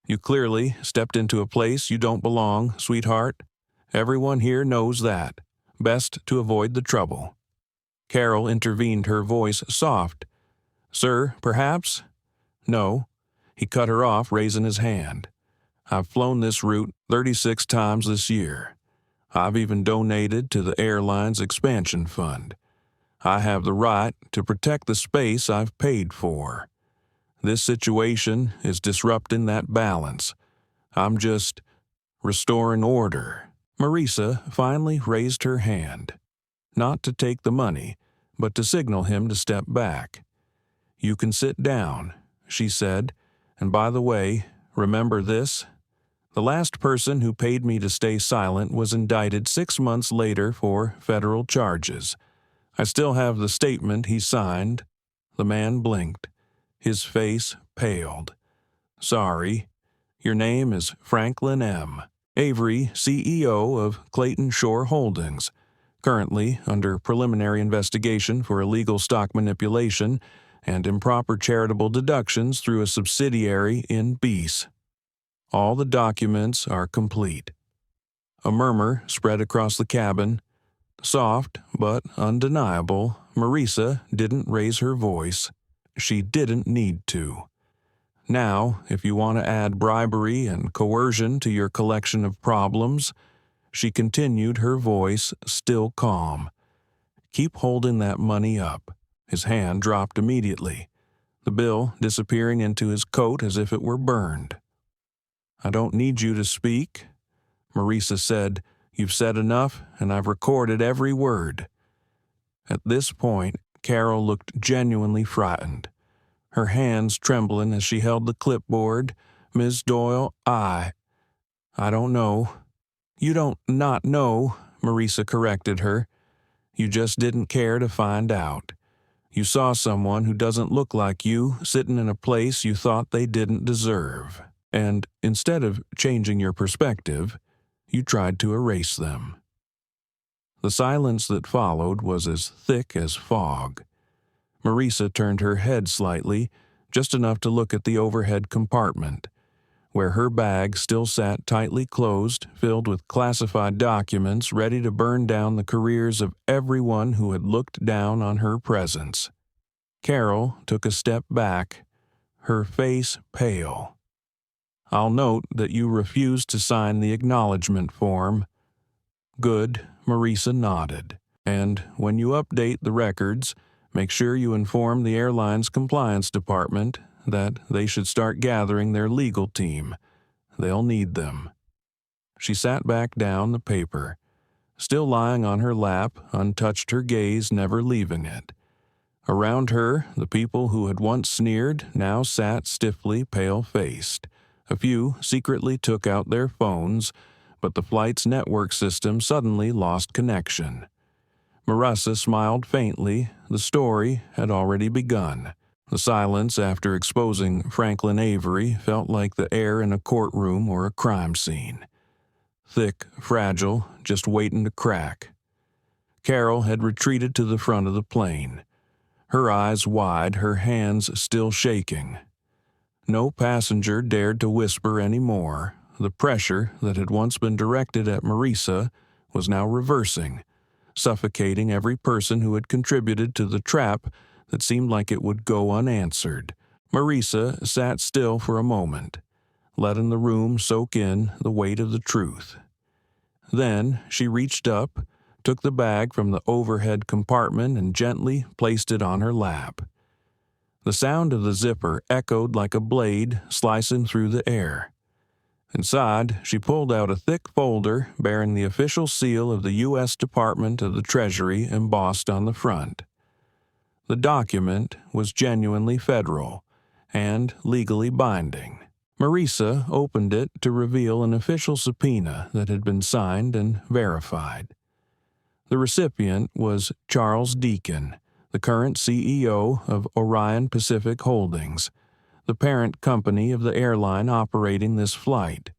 You clearly stepped into a place you don't belong, sweetheart. Everyone here knows that. Best to avoid the trouble." Carol intervened, her voice soft. "Sir, perhaps?" "No." He cut her off, raising his hand. "I've flown this route 36 times this year. I've even donated to the airline's expansion fund. I have the right to protect the space I've paid for. This situation is disrupting that balance. I'm just restoring order." Marisa finally raised her hand, not to take the money, but to signal him to step back. "You can sit down," she said, "and by the way, remember this? The last person who paid me to stay silent was indicted 6 months later for federal charges. I still have the statement he signed." The man blinked. His face paled. "Sorry. Your name is Franklin M. Avery, CEO of Clayton Shore Holdings, currently under preliminary investigation for illegal stock manipulation and improper charitable deductions through a subsidiary in Beas. All the documents are complete." A murmur spread across the cabin. Soft, but undeniable, Marisa didn't raise her voice. She didn't need to. "Now, if you want to add bribery and coercion to your collection of problems," she continued, her voice still calm, "keep holding that money up." His hand dropped immediately, the bill disappearing into his coat as if it were burned. "I don't need you to speak," Marisa said. "You've said enough, and I've recorded every word." At this point, Carol looked genuinely frightened, her hands trembling as she held the clipboard. "Ms. Doyle, I don't know." "You don't not know," Marisa corrected her. "You just didn't care to find out. You saw someone who doesn't look like you sitting in a place you thought they didn't deserve. And instead of changing your perspective, you tried to erase them." The silence that followed was as thick as fog. Marisa turned her head slightly, just enough to look at the overhead compartment, where her bag still sat tightly closed, filled with classified documents ready to burn down the careers of everyone who had looked down on her presence. Carol took a step back, her face pale. "I'll note that you refused to sign the acknowledgement form." "Good," Marisa nodded. "And when you update the records, make sure you inform the airline's compliance department that they should start gathering their legal team. They'll need them." She sat back down, the paper still lying on her lap, untouched, her gaze never leaving it. Around her, the people who had once sneered now sat stiffly, pale-faced. A few secretly took out their phones, but the flight's network system suddenly lost connection. Marisa smiled faintly. The story had already begun. The silence after exposing Franklin Avery felt like the air in a courtroom or a crime scene. Thick, fragile, just waiting to crack. Carol had retreated to the front of the plane, her eyes wide, her hands still shaking. No passenger dared to whisper any more. The pressure that had once been directed at Marisa was now reversing, suffocating every person who had contributed to the trap that seemed like it would go unanswered. Marisa sat still for a moment, letting the room soak in the weight of the truth. Then she reached up, took the bag from the overhead compartment and gently placed it on her lap. The sound of the zipper echoed like a blade slicing through the air. Inside, she pulled out a thick folder bearing the official seal of the U.S. Department of the Treasury embossed on the front. The document was genuinely federal and legally binding. Marisa opened it to reveal an official subpoena that had been signed and verified. The recipient was Charles Deacon, the current CEO of Orion Pacific Holdings, the parent company of the airline operating this flight.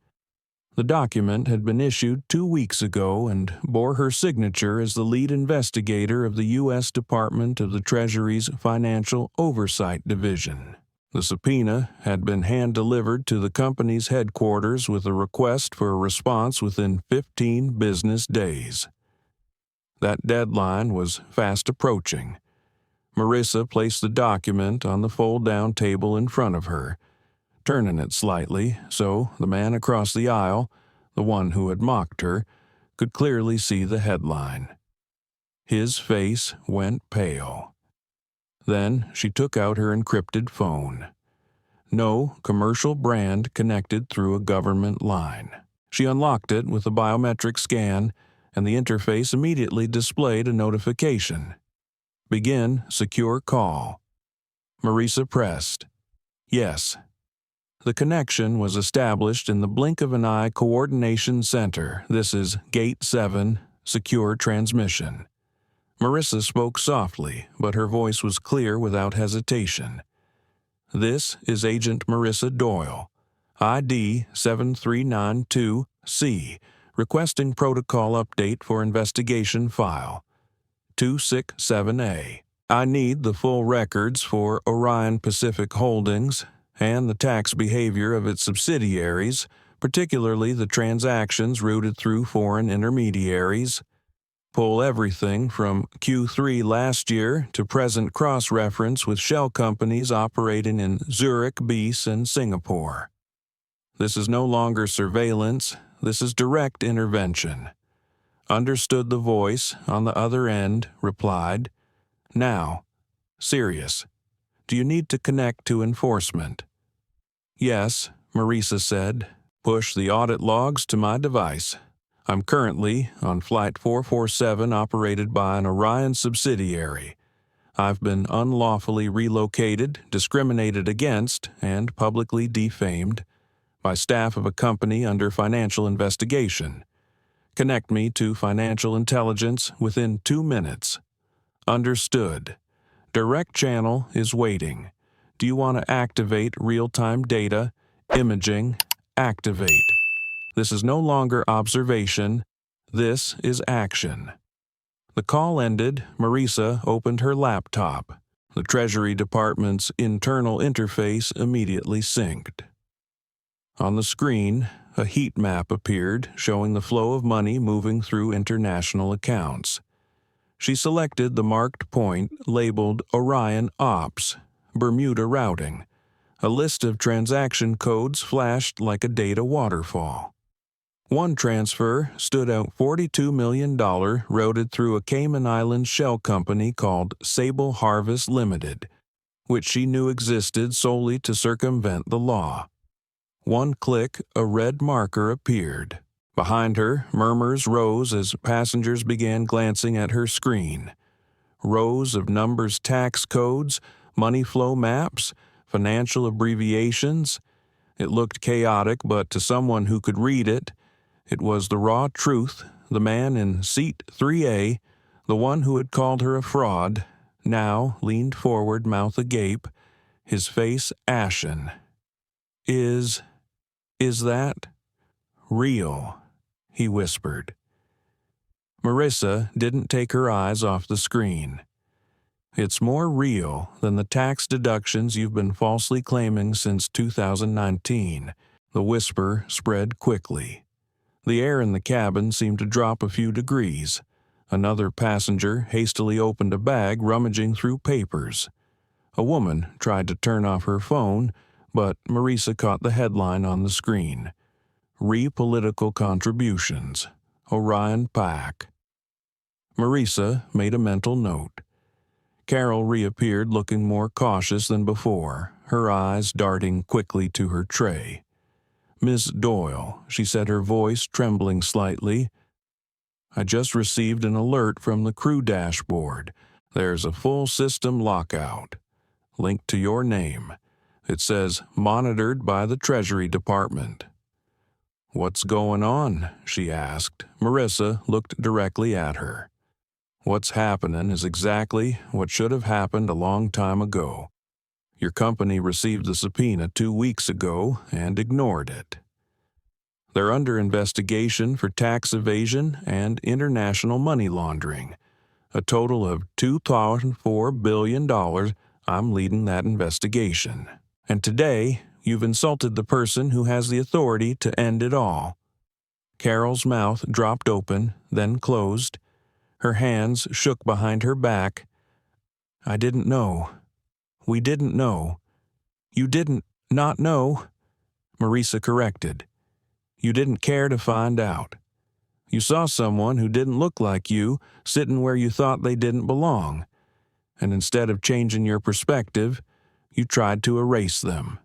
The document had been issued 2 weeks ago and bore her signature as the lead investigator of the U.S. Department of the Treasury's Financial Oversight Division. The subpoena had been hand-delivered to the company's headquarters with a request for a response within 15 business days. That deadline was fast approaching. Marisa placed the document on the fold-down table in front of her, turning it slightly so the man across the aisle, the one who had mocked her, could clearly see the headline. His face went pale. Then she took out her encrypted phone. No commercial brand connected through a government line. She unlocked it with a biometric scan, and the interface immediately displayed a notification. Begin secure call. Marisa pressed. Yes. The connection was established in the blink of an eye coordination center. This is Gate 7, secure transmission. Marisa spoke softly, but her voice was clear without hesitation. This is Agent Marisa Doyle, ID 7392C, requesting protocol update for investigation file 267A. I need the full records for Orion Pacific Holdings and the tax behavior of its subsidiaries, particularly the transactions routed through foreign intermediaries. Pull everything from Q3 last year to present cross-reference with shell companies operating in Zurich, Beas, and Singapore. This is no longer surveillance, this is direct intervention. Understood. The voice on the other end replied, Now, serious. Do you need to connect to enforcement? Yes, Marisa said. Push the audit logs to my device. I'm currently on Flight 447 operated by an Orion subsidiary. I've been unlawfully relocated, discriminated against, and publicly defamed by staff of a company under financial investigation. Connect me to financial intelligence within 2 minutes. Understood. Direct channel is waiting. Do you want to activate real-time data? Imaging. Activate. This is no longer observation. This is action. The call ended. Marisa opened her laptop. The Treasury Department's internal interface immediately synced. On the screen, a heat map appeared showing the flow of money moving through international accounts. She selected the marked point labeled Orion Ops, Bermuda Routing. A list of transaction codes flashed like a data waterfall. One transfer stood out $42 million routed through a Cayman Islands shell company called Sable Harvest Limited, which she knew existed solely to circumvent the law. One click, a red marker appeared. Behind her, murmurs rose as passengers began glancing at her screen. Rows of numbers, tax codes, money flow maps, financial abbreviations. It looked chaotic, but to someone who could read it, it was the raw truth. The man in seat 3A, the one who had called her a fraud, now leaned forward, mouth agape, his face ashen. Is that real? He whispered. Marisa didn't take her eyes off the screen. It's more real than the tax deductions you've been falsely claiming since 2019. The whisper spread quickly. The air in the cabin seemed to drop a few degrees. Another passenger hastily opened a bag, rummaging through papers. A woman tried to turn off her phone, but Marisa caught the headline on the screen. Re-Political Contributions, Orion PAC. Marisa made a mental note. Carol reappeared looking more cautious than before, her eyes darting quickly to her tray. Miss Doyle, she said, her voice trembling slightly. I just received an alert from the crew dashboard. There's a full system lockout. Linked to your name. It says monitored by the Treasury Department. What's going on? She asked. Marisa looked directly at her. What's happening is exactly what should have happened a long time ago. Your company received the subpoena 2 weeks ago and ignored it. They're under investigation for tax evasion and international money laundering. A total of $2.4 billion. I'm leading that investigation. And today, you've insulted the person who has the authority to end it all. Carol's mouth dropped open, then closed. Her hands shook behind her back. "I didn't know. We didn't know. You didn't not know," Marisa corrected. "You didn't care to find out. You saw someone who didn't look like you sitting where you thought they didn't belong, and instead of changing your perspective, you tried to erase them."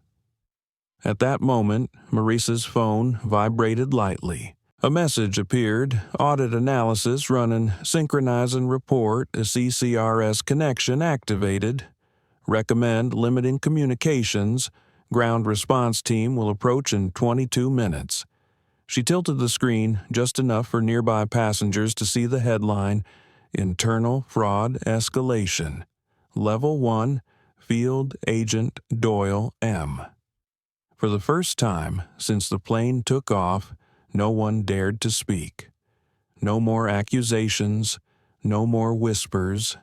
At that moment, Marisa's phone vibrated lightly. A message appeared: audit analysis running synchronizing report, a CCRS connection activated. Recommend limiting communications. Ground response team will approach in 22 minutes. She tilted the screen just enough for nearby passengers to see the headline, Internal Fraud Escalation. Level 1, Field Agent Doyle M. For the first time since the plane took off, no one dared to speak. No more accusations, no more whispers,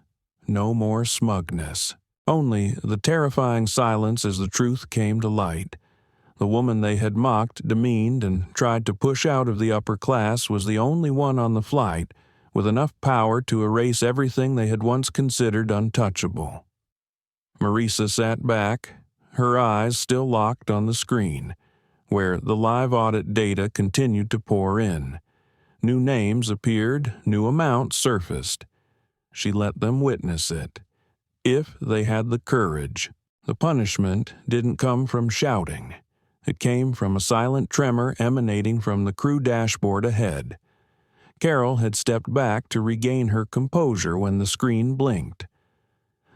no more smugness. Only the terrifying silence as the truth came to light. The woman they had mocked, demeaned, and tried to push out of the upper class was the only one on the flight with enough power to erase everything they had once considered untouchable. Marisa sat back, her eyes still locked on the screen, where the live audit data continued to pour in. New names appeared, new amounts surfaced. She let them witness it, if they had the courage. The punishment didn't come from shouting. It came from a silent tremor emanating from the crew dashboard ahead. Carol had stepped back to regain her composure when the screen blinked.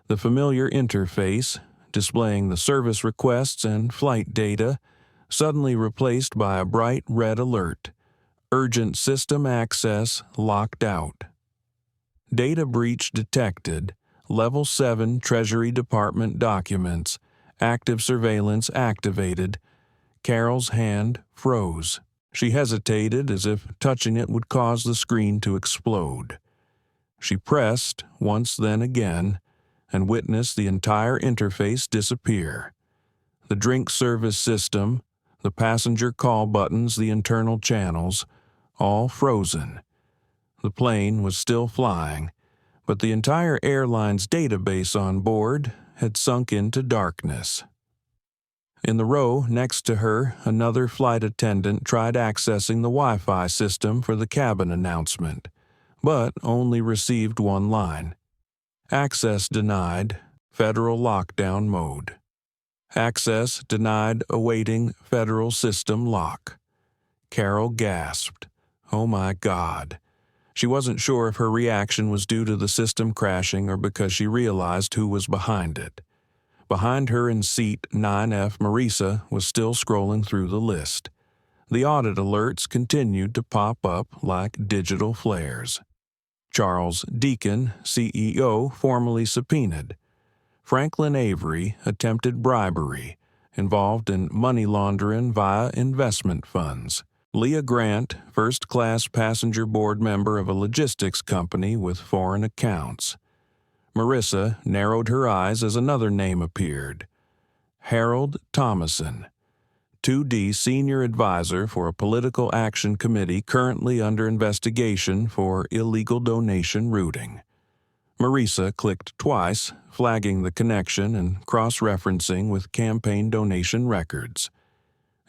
The familiar interface, displaying the service requests and flight data, suddenly replaced by a bright red alert. Urgent system access locked out. Data breach detected. Level 7 Treasury Department documents. Active surveillance activated. Carol's hand froze. She hesitated as if touching it would cause the screen to explode. She pressed, once then again, and witnessed the entire interface disappear. The drink service system, the passenger call buttons, the internal channels, all frozen. The plane was still flying, but the entire airline's database on board had sunk into darkness. In the row next to her, another flight attendant tried accessing the Wi-Fi system for the cabin announcement, but only received one line. Access denied, federal lockdown mode. Access denied, awaiting federal system lock. Carol gasped. Oh my God. She wasn't sure if her reaction was due to the system crashing or because she realized who was behind it. Behind her in seat 9F, Marisa was still scrolling through the list. The audit alerts continued to pop up like digital flares. Charles Deacon, CEO, formally subpoenaed. Franklin Avery, attempted bribery, involved in money laundering via investment funds. Leah Grant, first-class passenger board member of a logistics company with foreign accounts. Marisa narrowed her eyes as another name appeared. Harold Thomason, 2D Senior Advisor for a political action committee currently under investigation for illegal donation routing. Marisa clicked twice, flagging the connection and cross-referencing with campaign donation records.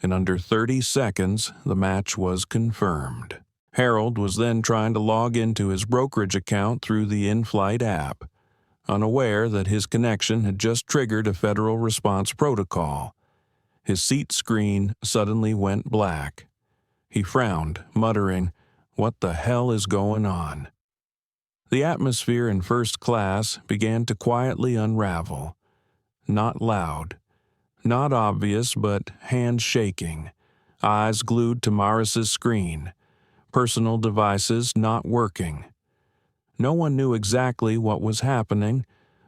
In under 30 seconds, the match was confirmed. Harold was then trying to log into his brokerage account through the in-flight app, unaware that his connection had just triggered a federal response protocol. His seat screen suddenly went black. He frowned, muttering, "What the hell is going on?" The atmosphere in first class began to quietly unravel. Not loud, not obvious, but hands shaking, eyes glued to Marisa's screen, personal devices not working. No one knew exactly what was happening,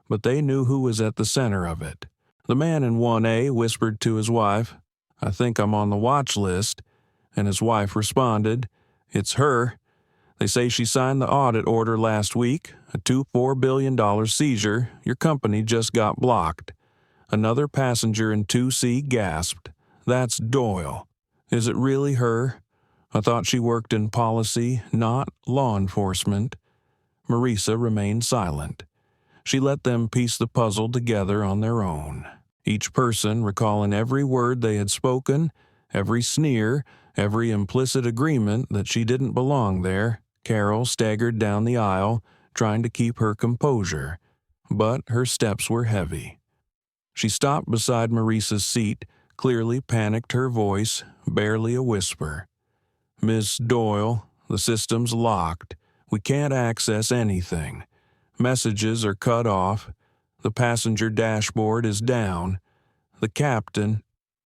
but they knew who was at the center of it. The man in 1A whispered to his wife, "I think I'm on the watch list," and his wife responded, "It's her. They say she signed the audit order last week, a $2.4 billion seizure. Your company just got blocked." Another passenger in 2C gasped, "That's Doyle. Is it really her? I thought she worked in policy, not law enforcement." Marisa remained silent. She let them piece the puzzle together on their own, each person recalling every word they had spoken, every sneer, every implicit agreement that she didn't belong there. Carol staggered down the aisle, trying to keep her composure, but her steps were heavy. She stopped beside Marisa's seat, clearly panicked, her voice barely a whisper. "Miss Doyle, the system's locked. We can't access anything. Messages are cut off. The passenger dashboard is down. The captain,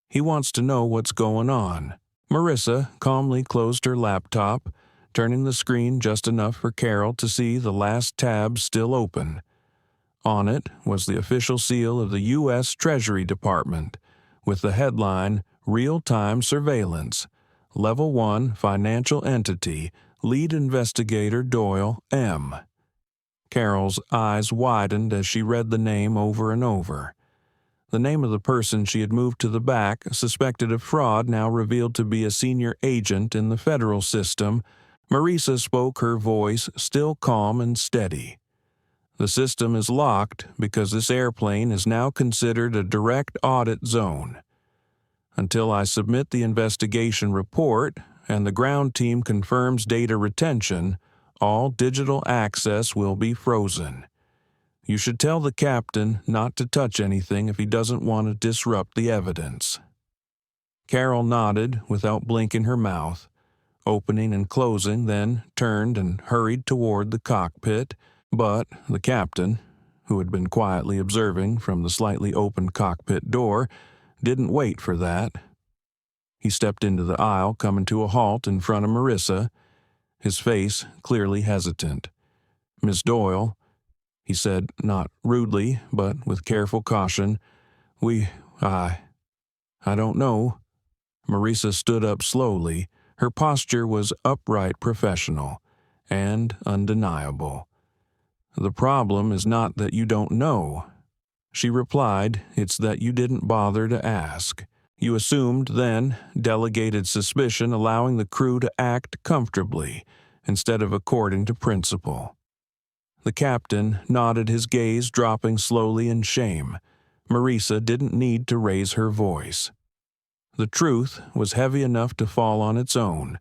he wants to know what's going on." Marisa calmly closed her laptop, turning the screen just enough for Carol to see the last tab still open. On it was the official seal of the U.S. Treasury Department, with the headline, "Real-Time Surveillance. Level 1 Financial Entity. Lead Investigator Doyle, M." Carol's eyes widened as she read the name over and over. The name of the person she had moved to the back, suspected of fraud, now revealed to be a senior agent in the federal system. Marisa spoke, her voice still calm and steady. "The system is locked because this airplane is now considered a direct audit zone. Until I submit the investigation report and the ground team confirms data retention, all digital access will be frozen. You should tell the captain not to touch anything if he doesn't want to disrupt the evidence." Carol nodded without blinking her mouth, opening and closing, then turned and hurried toward the cockpit. But the captain, who had been quietly observing from the slightly opened cockpit door, didn't wait for that. He stepped into the aisle, coming to a halt in front of Marisa, his face clearly hesitant. "Miss Doyle," he said, not rudely, but with careful caution, I don't know." Marisa stood up slowly. Her posture was upright, professional, and undeniable. "The problem is not that you don't know," she replied. "It's that you didn't bother to ask. You assumed, then delegated suspicion, allowing the crew to act comfortably instead of according to principle." The captain nodded, his gaze dropping slowly in shame. Marisa didn't need to raise her voice. The truth was heavy enough to fall on its own.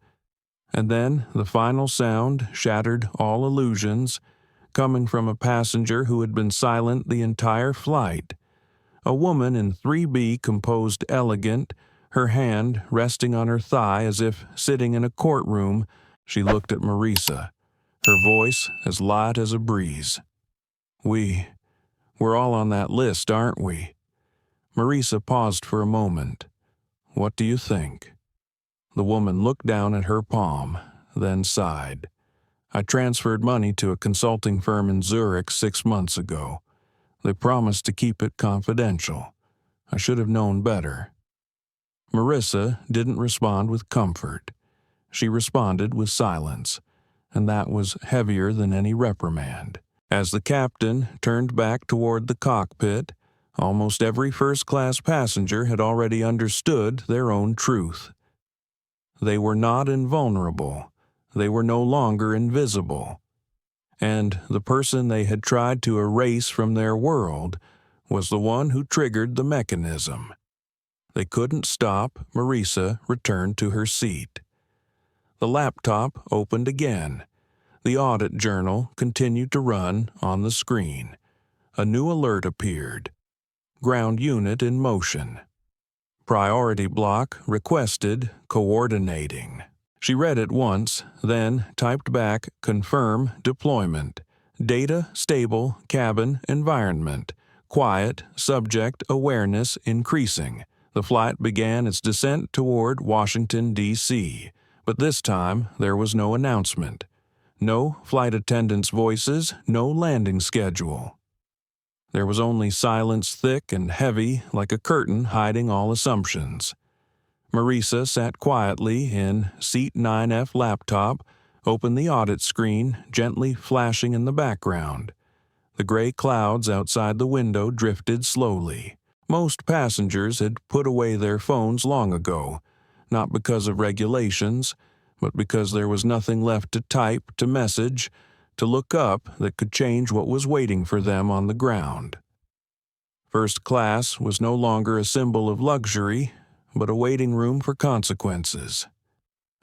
And then the final sound shattered all illusions, coming from a passenger who had been silent the entire flight. A woman in 3B, composed, elegant, her hand resting on her thigh as if sitting in a courtroom. She looked at Marisa, her voice as light as a breeze. We're all on that list, aren't we?" Marisa paused for a moment. "What do you think?" The woman looked down at her palm, then sighed. "I transferred money to a consulting firm in Zurich 6 months ago. They promised to keep it confidential. I should have known better." Marisa didn't respond with comfort. She responded with silence, and that was heavier than any reprimand. As the captain turned back toward the cockpit, almost every first-class passenger had already understood their own truth. They were not invulnerable. They were no longer invisible. And the person they had tried to erase from their world was the one who triggered the mechanism. They couldn't stop. Marisa returned to her seat. The laptop opened again. The audit journal continued to run on the screen. A new alert appeared. Ground unit in motion. Priority block requested coordinating. She read it once, then typed back, "Confirm deployment. Data stable, cabin environment. Quiet, subject awareness increasing." The flight began its descent toward Washington, D.C., but this time there was no announcement. No flight attendants' voices, no landing schedule. There was only silence, thick and heavy, like a curtain hiding all assumptions. Marisa sat quietly in seat 9F laptop, opened the audit screen, gently flashing in the background. The gray clouds outside the window drifted slowly. Most passengers had put away their phones long ago, not because of regulations, but because there was nothing left to type, to message, to look up that could change what was waiting for them on the ground. First class was no longer a symbol of luxury, but a waiting room for consequences.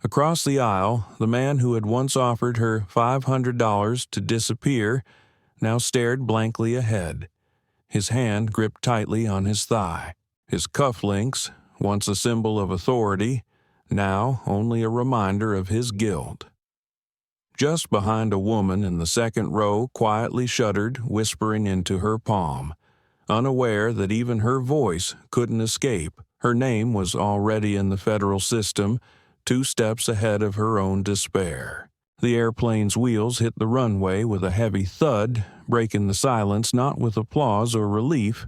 Across the aisle, the man who had once offered her $500 to disappear now stared blankly ahead, his hand gripped tightly on his thigh. His cufflinks, once a symbol of authority, now only a reminder of his guilt. Just behind a woman in the second row quietly shuddered, whispering into her palm, unaware that even her voice couldn't escape. Her name was already in the federal system, 2 steps ahead of her own despair. The airplane's wheels hit the runway with a heavy thud, breaking the silence not with applause or relief,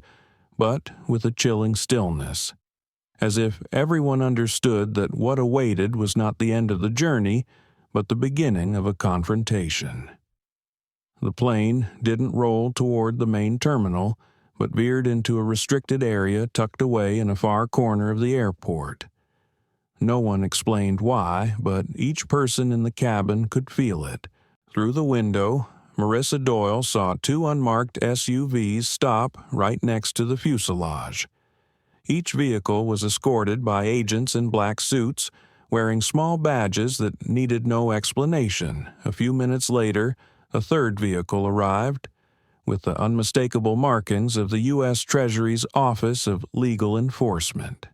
but with a chilling stillness, as if everyone understood that what awaited was not the end of the journey, but the beginning of a confrontation. The plane didn't roll toward the main terminal, but veered into a restricted area tucked away in a far corner of the airport. No one explained why, but each person in the cabin could feel it. Through the window, Marisa Doyle saw 2 unmarked SUVs stop right next to the fuselage. Each vehicle was escorted by agents in black suits, wearing small badges that needed no explanation. A few minutes later, a third vehicle arrived, with the unmistakable markings of the U.S. Treasury's Office of Legal Enforcement.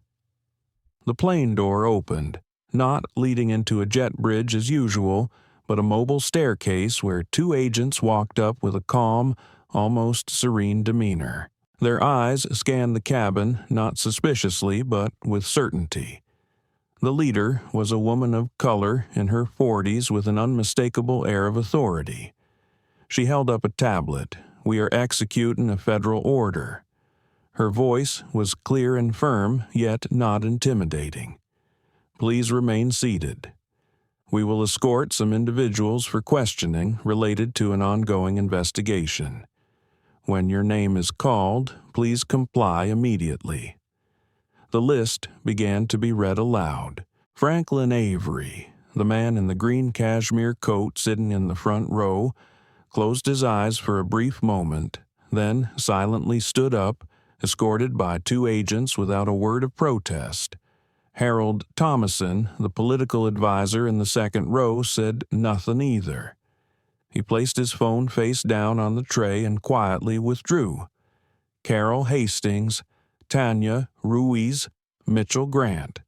The plane door opened, not leading into a jet bridge as usual, but a mobile staircase where 2 agents walked up with a calm, almost serene demeanor. Their eyes scanned the cabin, not suspiciously, but with certainty. The leader was a woman of color in her 40s with an unmistakable air of authority. She held up a tablet. "We are executing a federal order." Her voice was clear and firm, yet not intimidating. "Please remain seated. We will escort some individuals for questioning related to an ongoing investigation. When your name is called, please comply immediately." The list began to be read aloud. Franklin Avery, the man in the green cashmere coat sitting in the front row, closed his eyes for a brief moment, then silently stood up, escorted by 2 agents without a word of protest. Harold Thomason, the political advisor in the second row, said nothing either. He placed his phone face down on the tray and quietly withdrew. Carol Hastings, Tanya Ruiz, Mitchell Grant,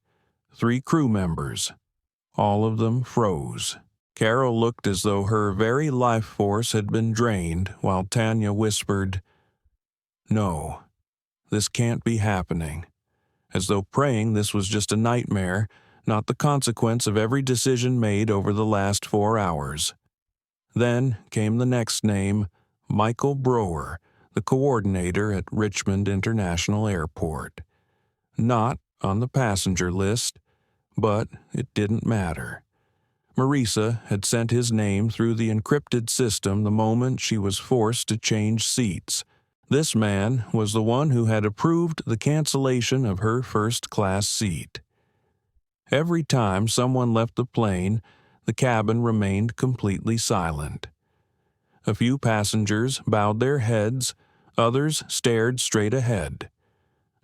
3 crew members. All of them froze. Carol looked as though her very life force had been drained, while Tanya whispered, "No, this can't be happening," as though praying this was just a nightmare, not the consequence of every decision made over the last 4 hours. Then came the next name, Michael Brower, the coordinator at Richmond International Airport. Not on the passenger list, but it didn't matter. Marisa had sent his name through the encrypted system the moment she was forced to change seats. This man was the one who had approved the cancellation of her first-class seat. Every time someone left the plane, the cabin remained completely silent. A few passengers bowed their heads, others stared straight ahead.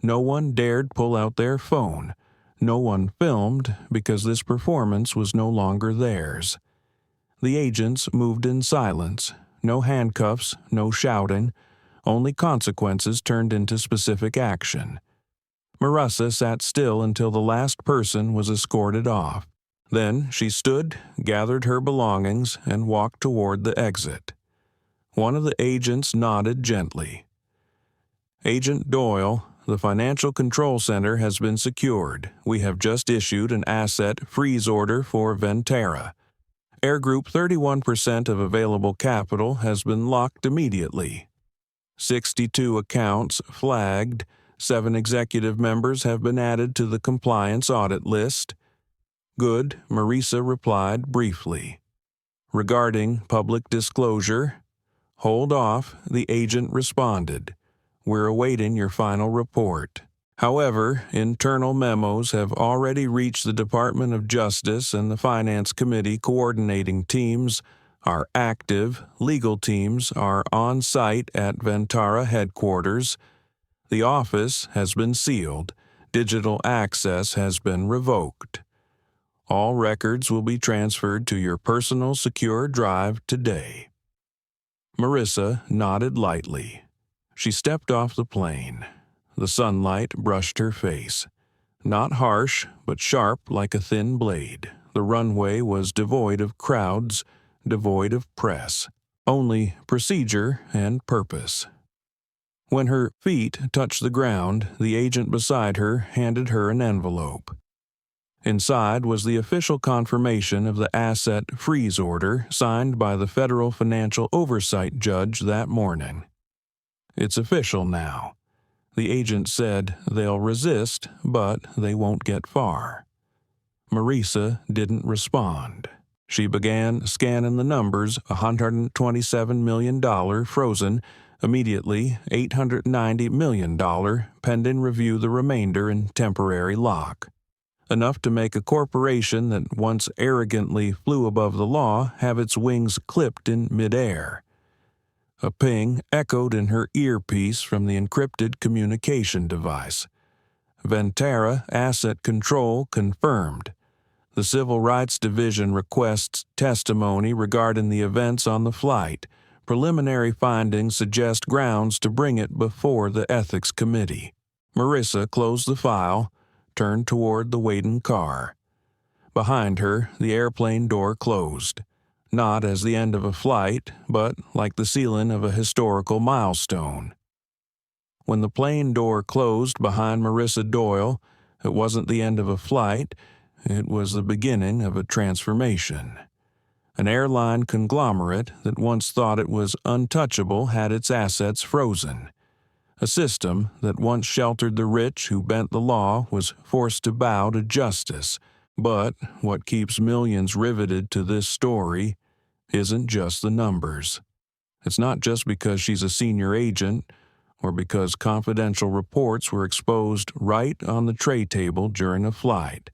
No one dared pull out their phone. No one filmed because this performance was no longer theirs. The agents moved in silence. No handcuffs, no shouting. Only consequences turned into specific action. Marisa sat still until the last person was escorted off. Then she stood, gathered her belongings, and walked toward the exit. One of the agents nodded gently. "Agent Doyle, the Financial Control Center has been secured. We have just issued an asset freeze order for Ventura. Air Group 31% of available capital has been locked immediately. 62 accounts flagged. 7 executive members have been added to the compliance audit list." "Good," Marisa replied briefly. "Regarding public disclosure?" "Hold off," the agent responded. "We're awaiting your final report." However, internal memos have already reached the Department of Justice and the Finance Committee coordinating teams Our active legal teams are on site at Ventara headquarters. The office has been sealed. Digital access has been revoked. All records will be transferred to your personal secure drive today." Marisa nodded lightly. She stepped off the plane. The sunlight brushed her face. Not harsh, but sharp like a thin blade. The runway was devoid of crowds, devoid of press, only procedure and purpose. When her feet touched the ground, the agent beside her handed her an envelope. Inside was the official confirmation of the asset freeze order signed by the federal financial oversight judge that morning. "It's official now." The agent said they'll resist, but they won't get far. Marisa didn't respond. She began scanning the numbers. $127 million frozen, immediately $890 million pending review, the remainder in temporary lock. Enough to make a corporation that once arrogantly flew above the law have its wings clipped in midair. A ping echoed in her earpiece from the encrypted communication device. Ventara Asset Control confirmed. The Civil Rights Division requests testimony regarding the events on the flight. Preliminary findings suggest grounds to bring it before the Ethics Committee. Marisa closed the file, turned toward the waiting car. Behind her, the airplane door closed. Not as the end of a flight, but like the sealing of a historical milestone. When the plane door closed behind Marisa Doyle, it wasn't the end of a flight, it was the beginning of a transformation. An airline conglomerate that once thought it was untouchable had its assets frozen. A system that once sheltered the rich who bent the law was forced to bow to justice. But what keeps millions riveted to this story isn't just the numbers. It's not just because she's a senior agent or because confidential reports were exposed right on the tray table during a flight.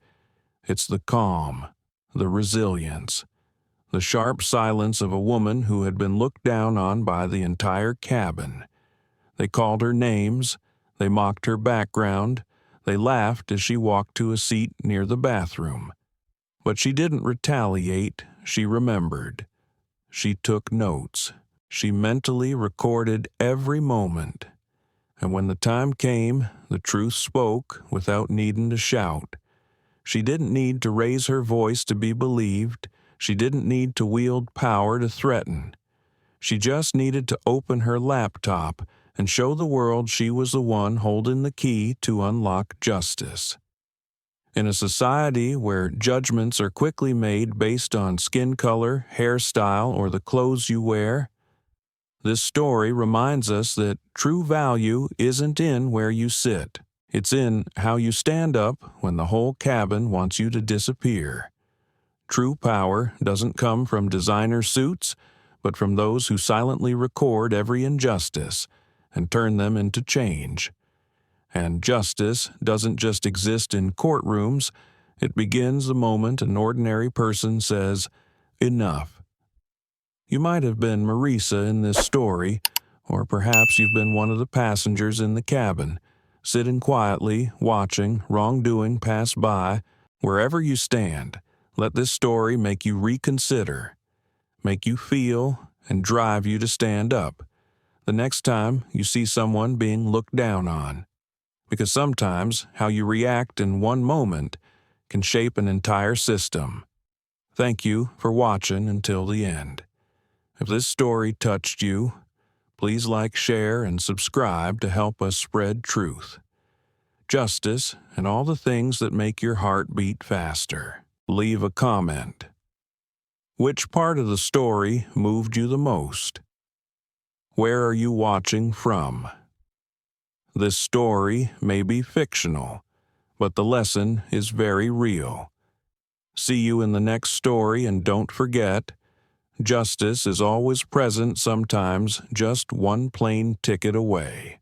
It's the calm, the resilience, the sharp silence of a woman who had been looked down on by the entire cabin. They called her names, they mocked her background, they laughed as she walked to a seat near the bathroom. But she didn't retaliate, she remembered. She took notes. She mentally recorded every moment. And when the time came, the truth spoke without needing to shout. She didn't need to raise her voice to be believed. She didn't need to wield power to threaten. She just needed to open her laptop and show the world she was the one holding the key to unlock justice. In a society where judgments are quickly made based on skin color, hairstyle, or the clothes you wear, this story reminds us that true value isn't in where you sit. It's in how you stand up when the whole cabin wants you to disappear. True power doesn't come from designer suits, but from those who silently record every injustice and turn them into change. And justice doesn't just exist in courtrooms, it begins the moment an ordinary person says, "Enough." You might have been Marisa in this story, or perhaps you've been one of the passengers in the cabin, sitting quietly, watching wrongdoing pass by. Wherever you stand, let this story make you reconsider, make you feel, and drive you to stand up the next time you see someone being looked down on. Because sometimes how you react in one moment can shape an entire system. Thank you for watching until the end. If this story touched you, please like, share, and subscribe to help us spread truth, justice, and all the things that make your heart beat faster. Leave a comment. Which part of the story moved you the most? Where are you watching from? This story may be fictional, but the lesson is very real. See you in the next story, and don't forget, justice is always present, sometimes just one plane ticket away.